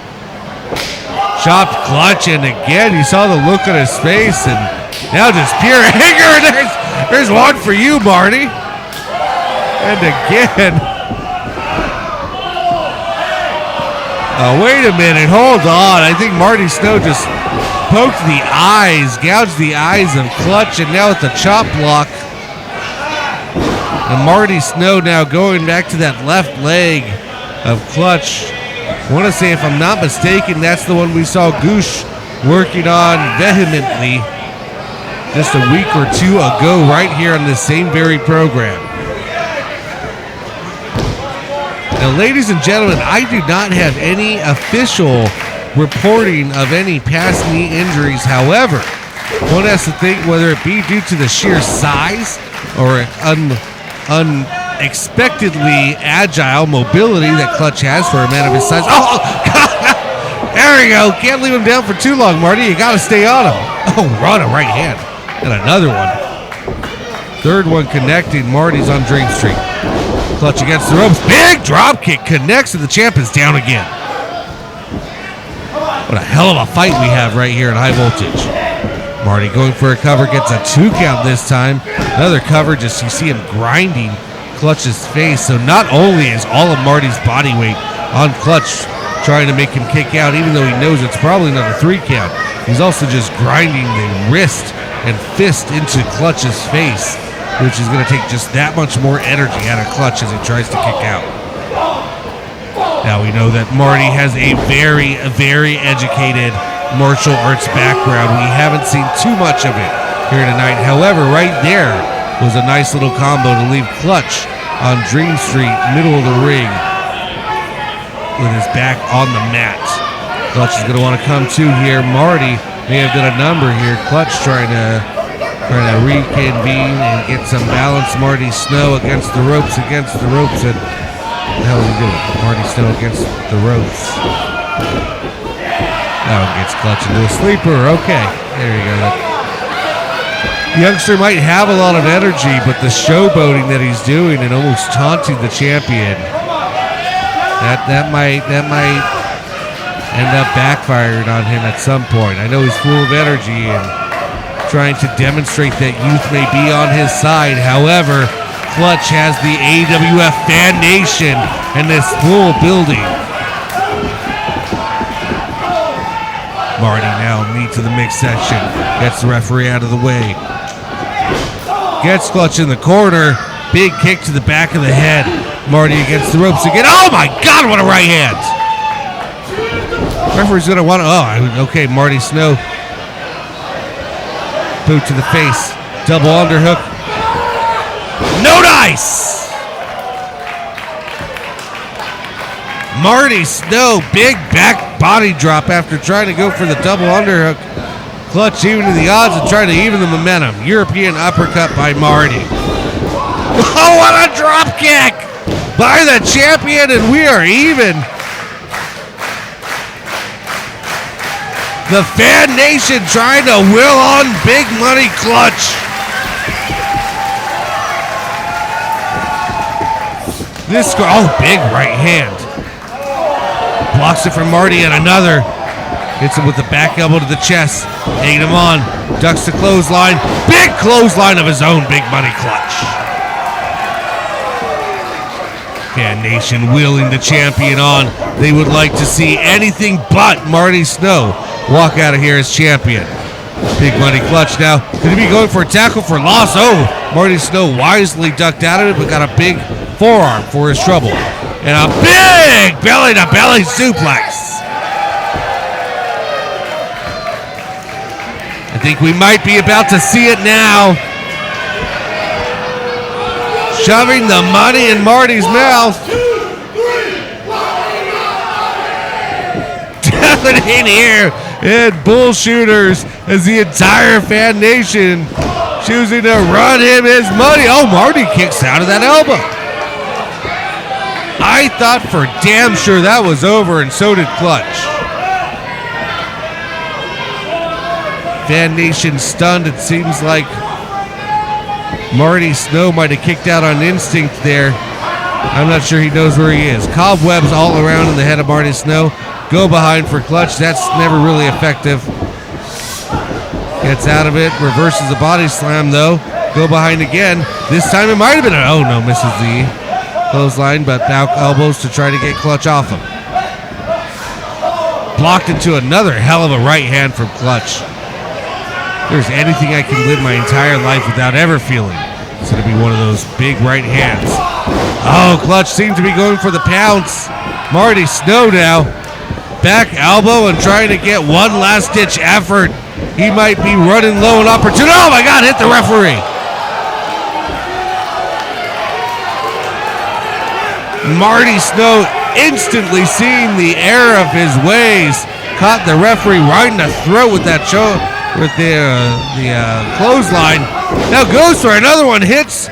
chopped Clutch, and again, you saw the look on his face, and now just pure anger. There's one for you, Marty. And again. Oh, wait a minute. Hold on. I think Marty Snow just poked the eyes, gouged the eyes of Clutch, and now with the chop block. And Marty Snow now going back to that left leg of Clutch. I want to say, if I'm not mistaken, that's the one we saw Goosh working on vehemently just a week or two ago right here on this same very program. Now, ladies and gentlemen, I do not have any official reporting of any past knee injuries. However, one has to think whether it be due to the sheer size or unexpectedly agile mobility that Clutch has for a man of his size. Oh, God. There we go. Can't leave him down for too long, Marty. You got to stay on him. Oh, run a right hand. And another one. Third one connecting. Marty's on Dream Street. Clutch against the ropes. Big drop kick connects, and the champ is down again. What a hell of a fight we have right here in High Voltage. Marty going for a cover, gets a 2 count this time. Another cover, just you see him grinding Clutch's face. So not only is all of Marty's body weight on Clutch trying to make him kick out, even though he knows it's probably not a 3 count, he's also just grinding the wrist and fist into Clutch's face, which is going to take just that much more energy out of Clutch as he tries to kick out. Now we know that Marty has a very, very educated martial arts background. We haven't seen too much of it here tonight. However, right there was a nice little combo to leave Clutch on Dream Street, middle of the ring, with his back on the mat. Clutch is going to want to come to here. Marty may have done a number here. Clutch trying to reconvene and get some balance. Marty Snow against the ropes, and what the hell is he doing? Marty Snow against the ropes. That one gets Clutch into a sleeper. Okay, there you go. The youngster might have a lot of energy, but the showboating that he's doing and almost taunting the champion, that might end up backfiring on him at some point. I know he's full of energy and trying to demonstrate that youth may be on his side. However, Clutch has the AWF fan nation and this full building. Marty now knee to the mix section. Gets the referee out of the way. Gets Clutch in the corner. Big kick to the back of the head. Marty against the ropes again. Oh my God, what a right hand. Referee's going to want to, okay, Marty Snow. Boot to the face. Double underhook. No dice! Marty Snow, big back body drop after trying to go for the double underhook. Clutch evening the odds and trying to even the momentum. European uppercut by Marty. Oh, what a drop kick by the champion, and we are even. The Fan Nation trying to will on Big Money Clutch. This, oh, big right hand. Blocks it from Marty and another. Hits him with the back elbow to the chest. Taking him on. Ducks the clothesline. Big clothesline of his own Big Money Clutch. Fan Nation wheeling the champion on. They would like to see anything but Marty Snow walk out of here as champion. Big Money Clutch now. Could he be going for a tackle for loss? Oh, Marty Snow wisely ducked out of it, but got a big forearm for his trouble. And a big belly-to-belly suplex. I think we might be about to see it now. Shoving the money in Marty's mouth. Down in here and bullshooters as the entire Fan Nation choosing to run him his money. Oh, Marty kicks out of that elbow. I thought for damn sure that was over, and so did Clutch. Fan Nation stunned. It seems like Marty Snow might have kicked out on instinct there. I'm not sure he knows where he is. Cobwebs all around in the head of Marty Snow. Go behind for Clutch. That's never really effective. Gets out of it. Reverses the body slam, though. Go behind again. This time it might have been an... Oh, no. Misses the clothesline, but now elbows to try to get Clutch off him. Blocked into another hell of a right hand from Clutch. If there's anything I can live my entire life without ever feeling, it's going to be one of those big right hands. Oh, Clutch seemed to be going for the pounce. Marty Snow now. Back elbow and trying to get one last ditch effort. He might be running low on opportunity. Oh my God, hit the referee. Marty Snow instantly seeing the error of his ways. Caught the referee right in the throat with that with the clothesline. Now goes for another one. Hits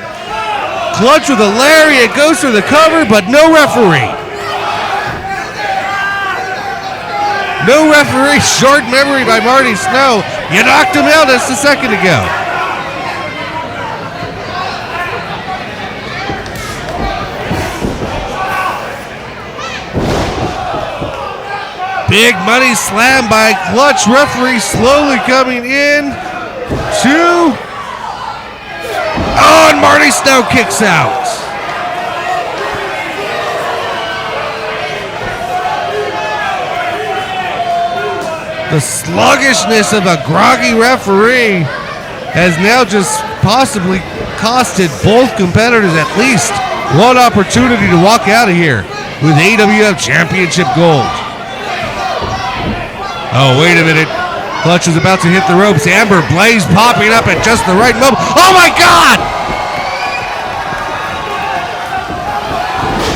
Clutch with a lariat. Goes for the cover, but no referee. No referee. Short memory by Marty Snow. You knocked him out just a second ago. Big money slam by Clutch. Referee slowly coming in. Two. Oh, and Marty Snow kicks out. The sluggishness of a groggy referee has now just possibly costed both competitors at least one opportunity to walk out of here with AWF Championship gold. Oh, wait a minute. Clutch is about to hit the ropes. Amber Blaze popping up at just the right moment. Oh, my God!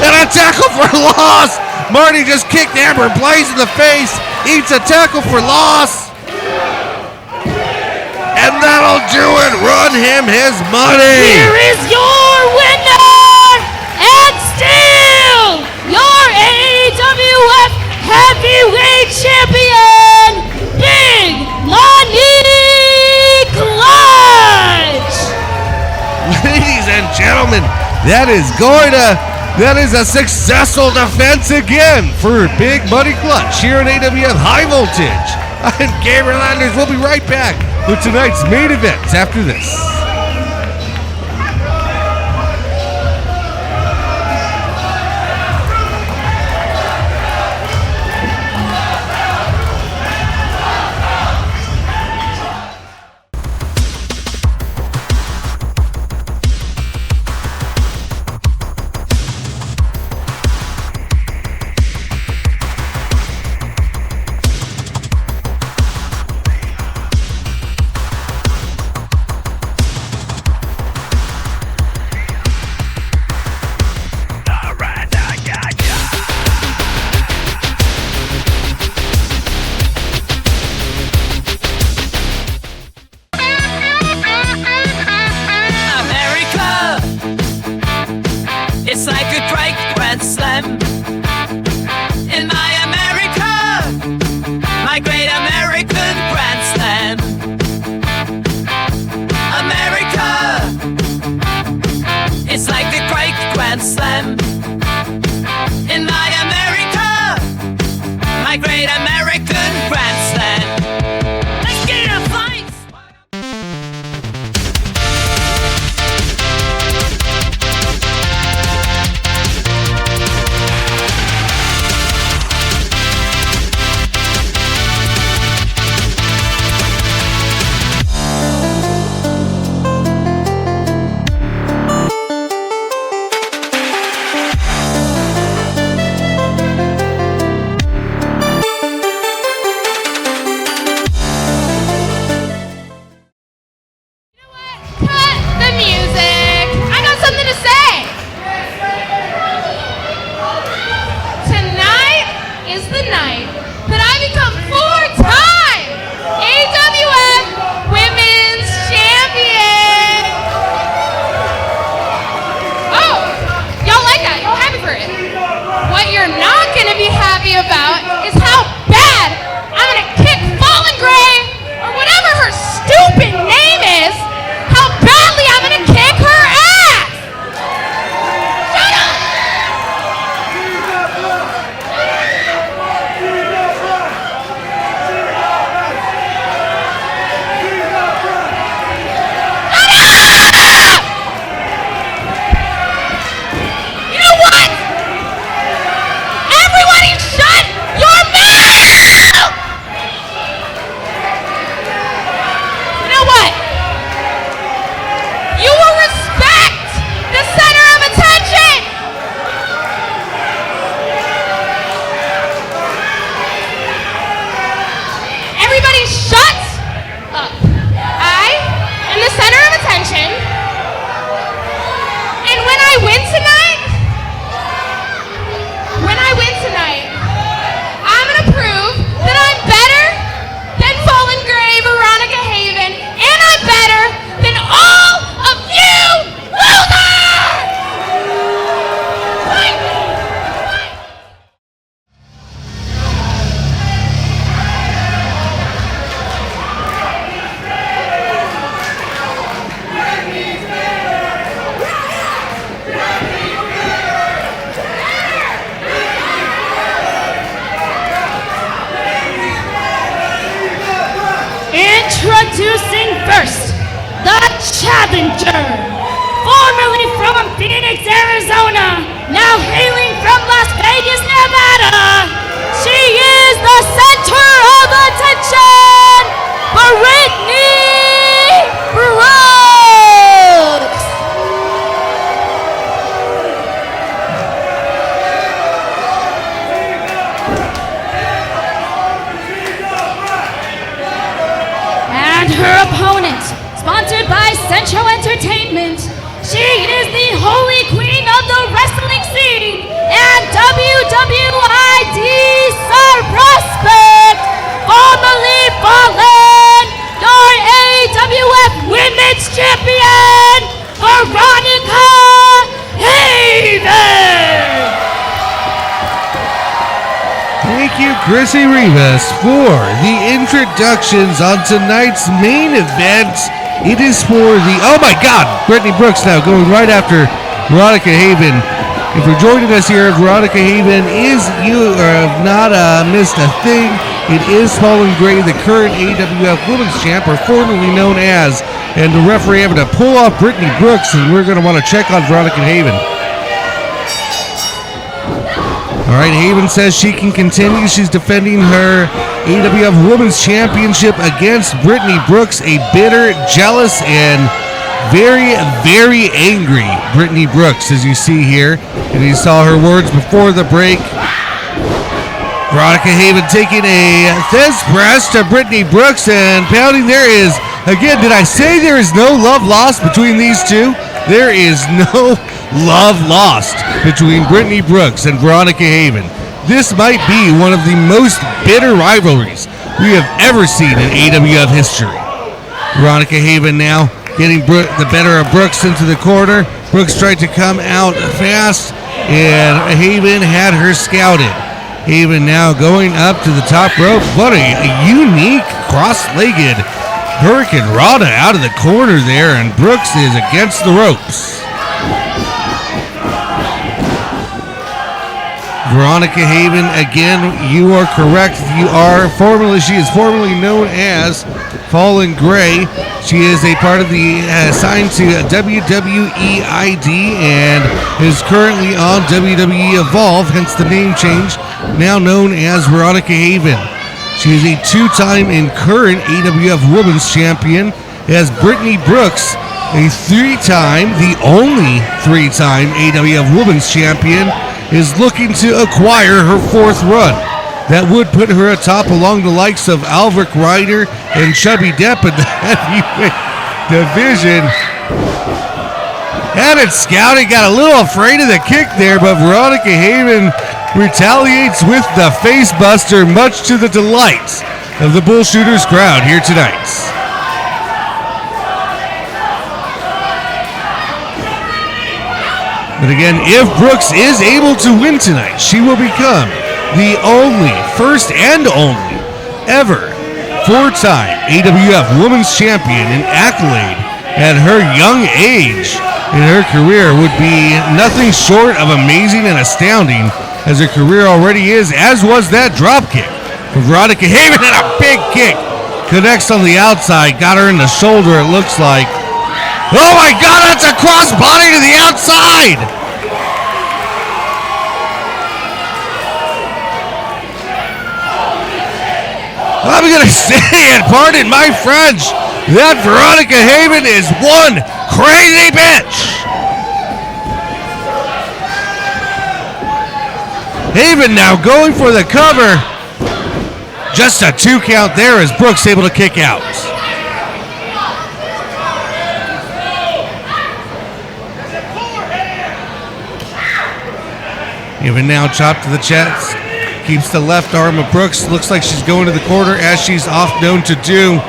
And a tackle for loss. Marty just kicked Amber Blaze in the face. Eats a tackle for loss. And that'll do it. Run him his money.
Here is your winner and still your AWF Heavyweight Champion, Big Money Clutch.
Ladies and gentlemen, that is a successful defense again for Big Money Clutch here on AWF High Voltage. I'm Gabriel Anders. We'll be right back with tonight's main event after this.
challenger. Formerly from Phoenix, Arizona, now hailing from Las Vegas, Nevada, she is the center of attention, Brittnie Brooks. And her opponent, sponsored by Central Entertainment, she is the holy queen of the wrestling scene and WWE ID Star Prospect, formerly FALLYN, your AWF Women's Champion, Veronica Haven.
Thank you, Chrissy Rivas, for the introductions on tonight's main event. It is for the, oh my God, Brittnie Brooks now going right after Veronica Haven. If you're joining us here, Veronica Haven is, you have not missed a thing. It is FALLYN GREY, the current AWF Women's Champ, or formerly known as, and the referee having to pull off Brittnie Brooks, and we're going to want to check on Veronica Haven. All right, Haven says she can continue. She's defending her AWF Women's Championship against Brittnie Brooks, a bitter, jealous, and very, very angry Brittnie Brooks, as you see here. And you saw her words before the break. Veronica Haven taking a fist press to Brittnie Brooks and pounding. There is, again, did I say there is no love lost between these two? There is no love lost between Brittnie Brooks and Veronica Haven. This might be one of the most bitter rivalries we have ever seen in AWF history. Veronica Haven now getting the better of Brooks into the corner. Brooks tried to come out fast, and Haven had her scouted. Haven now going up to the top rope. What a unique cross-legged Hurricane Rana out of the corner there, and Brooks is against the ropes. Veronica Haven, again, you are correct. She is formerly known as FALLYN GREY. She is a part of the assigned to WWE ID and is currently on WWE EVOLVE, hence the name change, now known as Veronica Haven. She is a two-time and current AWF Women's Champion, as Brittnie Brooks, a three-time, the only three-time AWF Women's Champion, is looking to acquire her fourth run. That would put her atop along the likes of Alverick Ryder and Chubby Depp in the heavyweight division. Had it scouted, got a little afraid of the kick there, but Veronica Haven retaliates with the face buster, much to the delight of the Bullshooters crowd here tonight. But again, if Brooks is able to win tonight, she will become the first and only ever four-time AWF Women's Champion. An accolade at her young age in her career would be nothing short of amazing and astounding, as her career already is, as was that drop kick from Veronica Haven, and a big kick connects on the outside, got her in the shoulder, it looks like. Oh my God, that's a cross body to the outside! I'm going to say it, pardon my French, that Veronica Haven is one crazy bitch! Haven now going for the cover. Just a 2 count there as Brooks able to kick out. Haven now chopped to the chest. Keeps the left arm of Brooks. Looks like she's going to the corner, as she's oft known to do.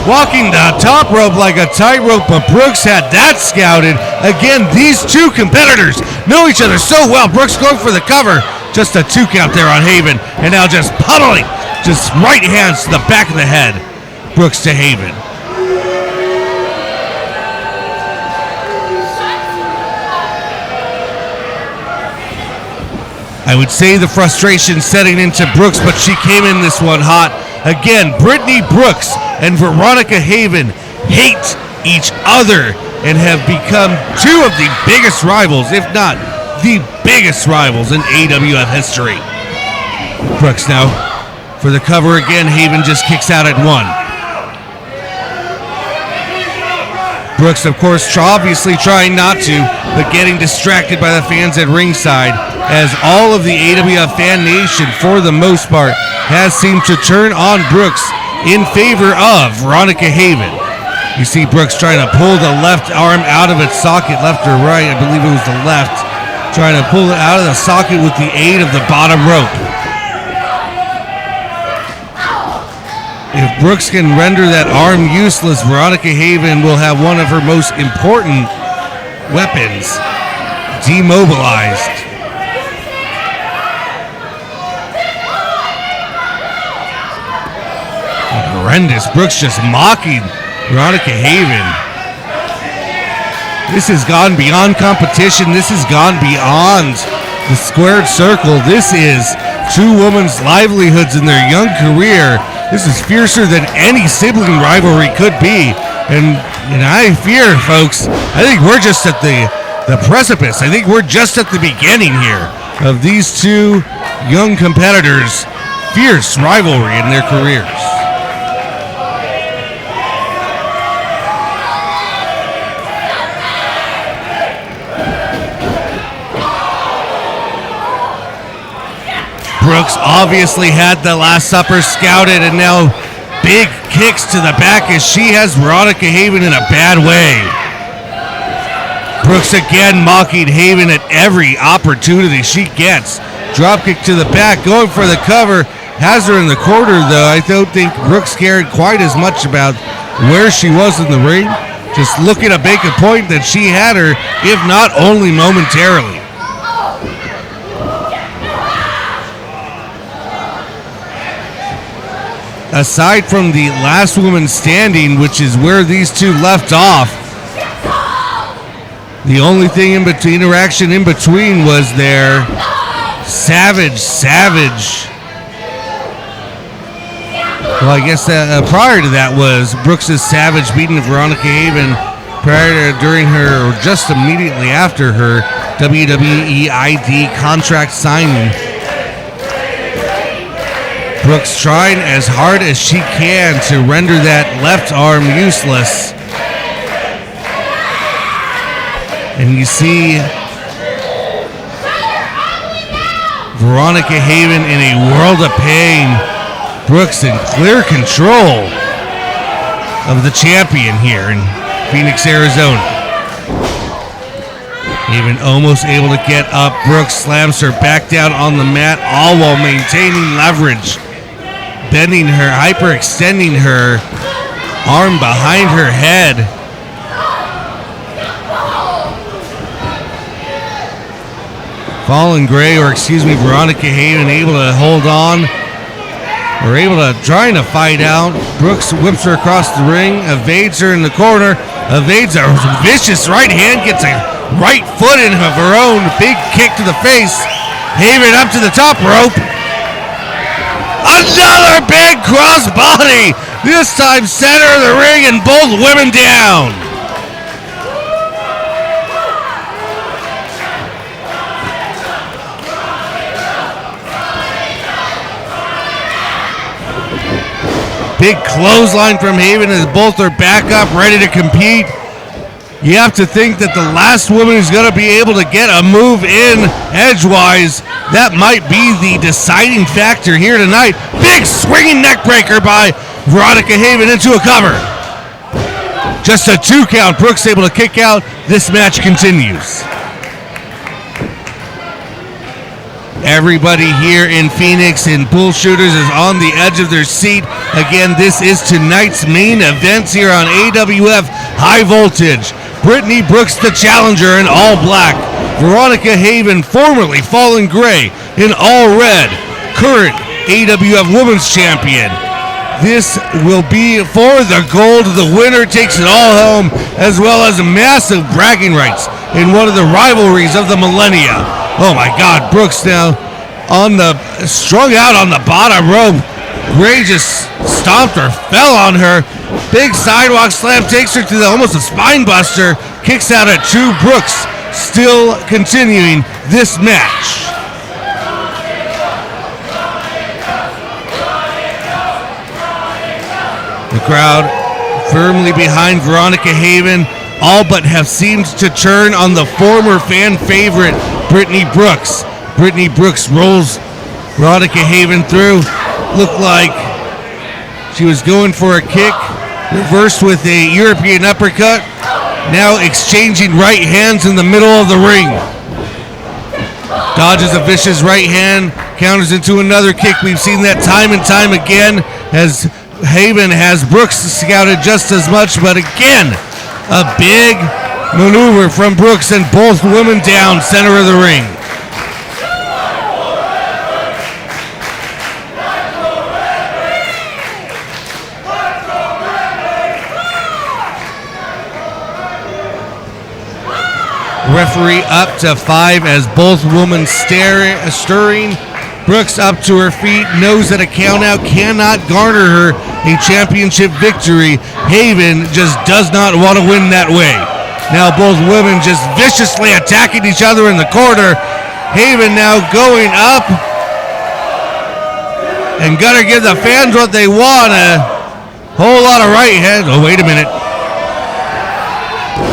Walking the top rope like a tightrope, but Brooks had that scouted. Again, these two competitors know each other so well. Brooks going for the cover. Just a 2 count there on Haven. And now just pummeling. Just right hands to the back of the head. Brooks to Haven. I would say the frustration setting into Brooks, but she came in this one hot. Again, Brittnie Brooks and Veronica Haven hate each other and have become two of the biggest rivals, if not the biggest rivals in AWF history. Brooks now for the cover again. Haven just kicks out at one. Brooks, of course, obviously trying not to, but getting distracted by the fans at ringside, as all of the AWF fan nation, for the most part, has seemed to turn on Brooks in favor of Veronica Haven. You see Brooks trying to pull the left arm out of its socket, left or right, I believe it was the left, trying to pull it out of the socket with the aid of the bottom rope. If Brooks can render that arm useless, Veronica Haven will have one of her most important weapons demobilized. Horrendous. Brooks just mocking Veronica Haven. This has gone beyond competition. This has gone beyond the squared circle. This is two women's livelihoods in their young career. This is fiercer than any sibling rivalry could be. And I fear, folks, I think we're just at the precipice. I think we're just at the beginning here of these two young competitors' fierce rivalry in their careers. Brooks obviously had the Last Supper scouted, and now big kicks to the back as she has Veronica Haven in a bad way. Brooks again mocking Haven at every opportunity she gets. Dropkick to the back, going for the cover. Has her in the corner, though. I don't think Brooks cared quite as much about where she was in the ring. Just looking to make a point that she had her, if not only momentarily. Aside from the last woman standing, which is where these two left off, the only thing in between, interaction in between, was their savage. Well, I guess prior to that was Brooks' savage beating of Veronica Haven during her, or just immediately after her WWE ID contract signing. Brooks trying as hard as she can to render that left arm useless. And you see Veronica Haven in a world of pain. Brooks in clear control of the champion here in Phoenix, Arizona. Haven almost able to get up. Brooks slams her back down on the mat, all while maintaining leverage. Bending her, hyperextending her arm behind her head. FALLYN GREY, Veronica Haven, able to hold on. Or able to, trying to fight out. Brooks whips her across the ring, evades her in the corner, evades a vicious right hand, gets a right foot in of her own, big kick to the face. Haven up to the top rope. Another big crossbody, this time center of the ring and both women down. Big clothesline from Haven as both are back up, ready to compete. You have to think that the last woman who's going to be able to get a move in edgewise, that might be the deciding factor here tonight. Big swinging neck breaker by Veronica Haven into a cover. Just a 2 count. Brooks able to kick out. This match continues. Everybody here in Phoenix in Bull Shooters is on the edge of their seat. Again, this is tonight's main events here on AWF High Voltage. Brittney Brooks, the challenger, in all black. Veronica Haven, formerly FALLYN GREY, in all red. Current AWF Women's Champion. This will be for the gold. The winner takes it all home, as well as massive bragging rights in one of the rivalries of the millennia. Oh my God, Brooks now strung out on the bottom rope. Gray just stomped her, fell on her. Big sidewalk slam takes her to almost a spine buster. Kicks out at 2. Brooks still continuing this match. The crowd firmly behind Veronica Haven, all but have seemed to turn on the former fan favorite, Brittney Brooks. Brittney Brooks rolls Veronica Haven through. Looked like she was going for a kick, reversed with a European uppercut. Now exchanging right hands in the middle of the ring. Dodges a vicious right hand, counters into another kick. We've seen that time and time again as Haven has Brooks scouted just as much, but again, a big maneuver from Brooks and both women down center of the ring. Referee up to 5 as both women stirring. Brooks up to her feet, knows that a countout cannot garner her a championship victory. Haven just does not want to win that way. Now both women just viciously attacking each other in the corner. Haven now going up and gonna give the fans what they want. A whole lot of right hands. Oh, wait a minute.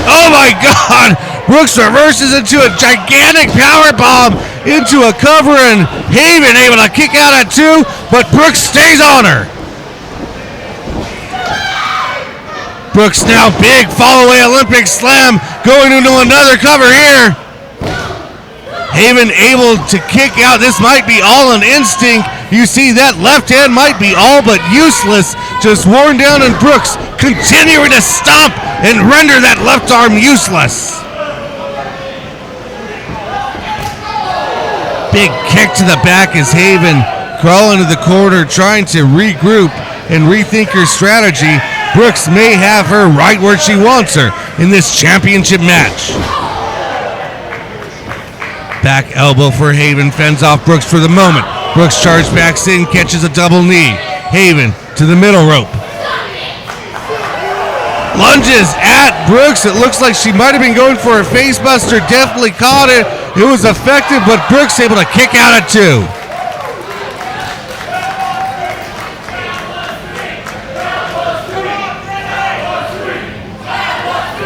Oh my God! Brooks reverses into a gigantic power bomb into a cover, and Haven able to kick out at 2, but Brooks stays on her. Brooks now big fall-away Olympic slam going into another cover here. Haven able to kick out. This might be all an instinct. You see that left hand might be all but useless. Just worn down, and Brooks continuing to stomp and render that left arm useless. Big kick to the back as Haven crawling to the corner, trying to regroup and rethink her strategy. Brooks may have her right where she wants her in this championship match. Back elbow for Haven, fends off Brooks for the moment. Brooks charges back in, catches a double knee. Haven to the middle rope. Lunges at Brooks. It looks like she might have been going for a face buster. Definitely caught it. It was effective, but Brooks able to kick out at 2.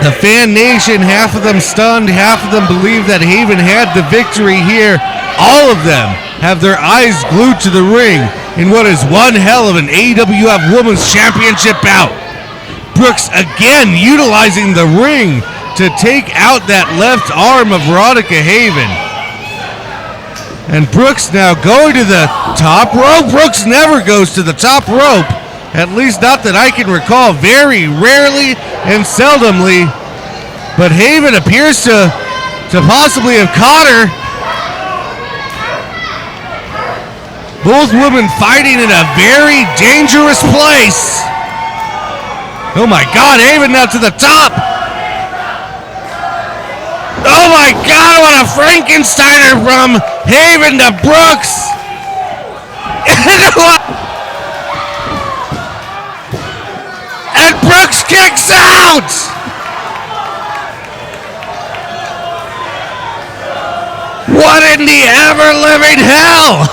The fan nation, half of them stunned, half of them believe that Haven had the victory here. All of them have their eyes glued to the ring in what is one hell of an AWF Women's Championship bout. Brooks again utilizing the ring to take out that left arm of Veronica Haven. And Brooks now going to the top rope. Brooks never goes to the top rope, at least not that I can recall, very rarely and seldomly. But Haven appears to possibly have caught her. Both women fighting in a very dangerous place. Oh my God, Haven now to the top. Oh my God, what a Frankensteiner from Haven to Brooks. And Brooks kicks out. What in the ever-living hell?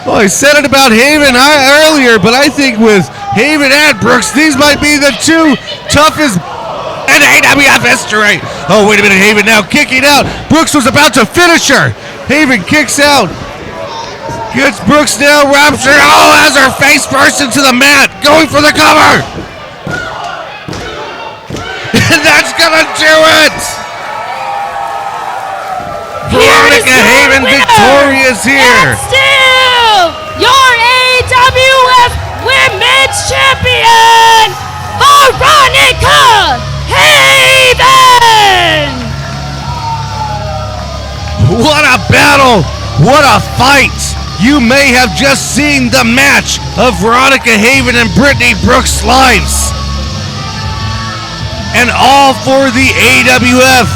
Well, I said it about Haven earlier, but I think with Haven and Brooks, these might be the two toughest in AWF history. Oh, wait a minute, Haven now kicking out. Brooks was about to finish her. Haven kicks out. Gets Brooks now, wraps her. Oh, has her face first into the mat. Going for the cover. And that's gonna do it. Veronica Haven victorious here.
Your AWF Women's Champion, Veronica Haven!
What a battle! What a fight! You may have just seen the match of Veronica Haven and Brittney Brooks' lives. And all for the AWF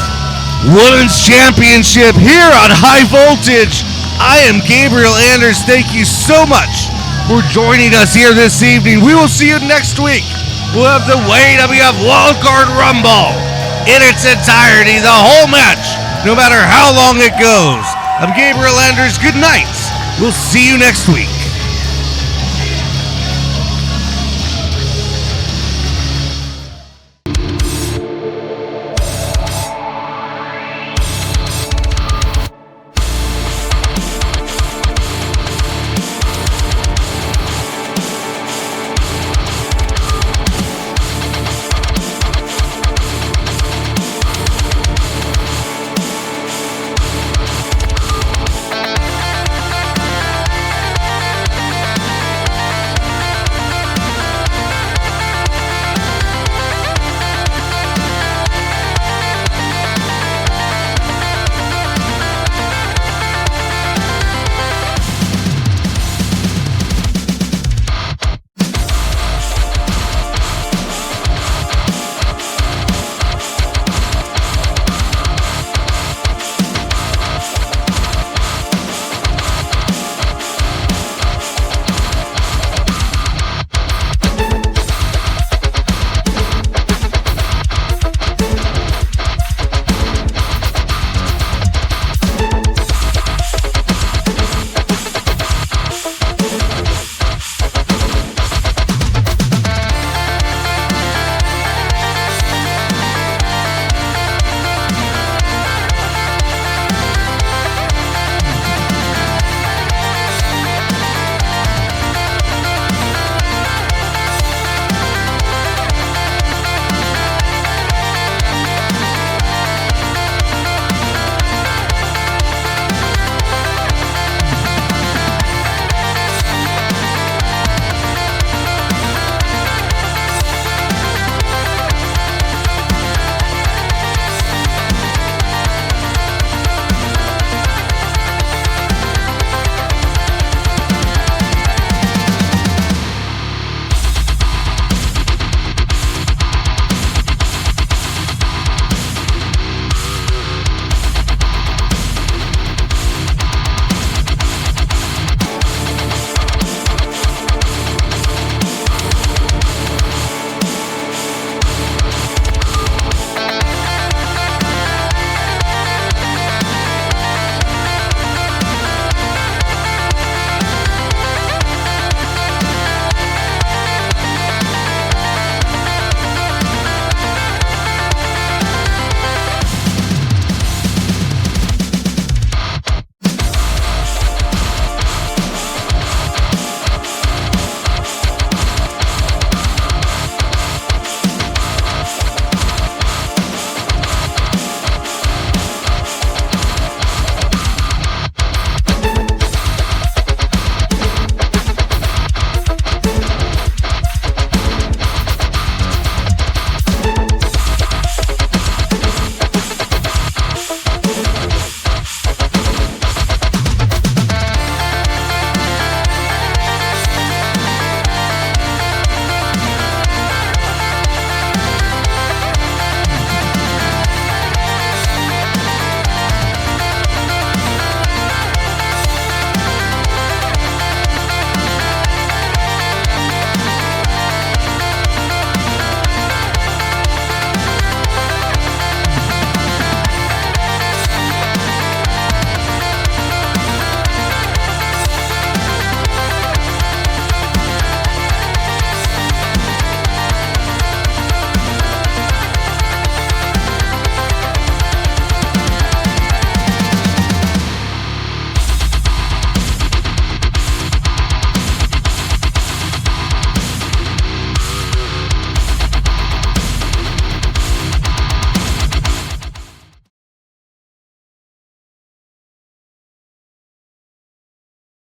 Women's Championship here on High Voltage. I am Gabriel Anders. Thank you so much for joining us here this evening. We will see you next week. We'll have the AWF Wildcard Rumble in its entirety, the whole match, no matter how long it goes. I'm Gabriel Anders. Good night. We'll see you next week.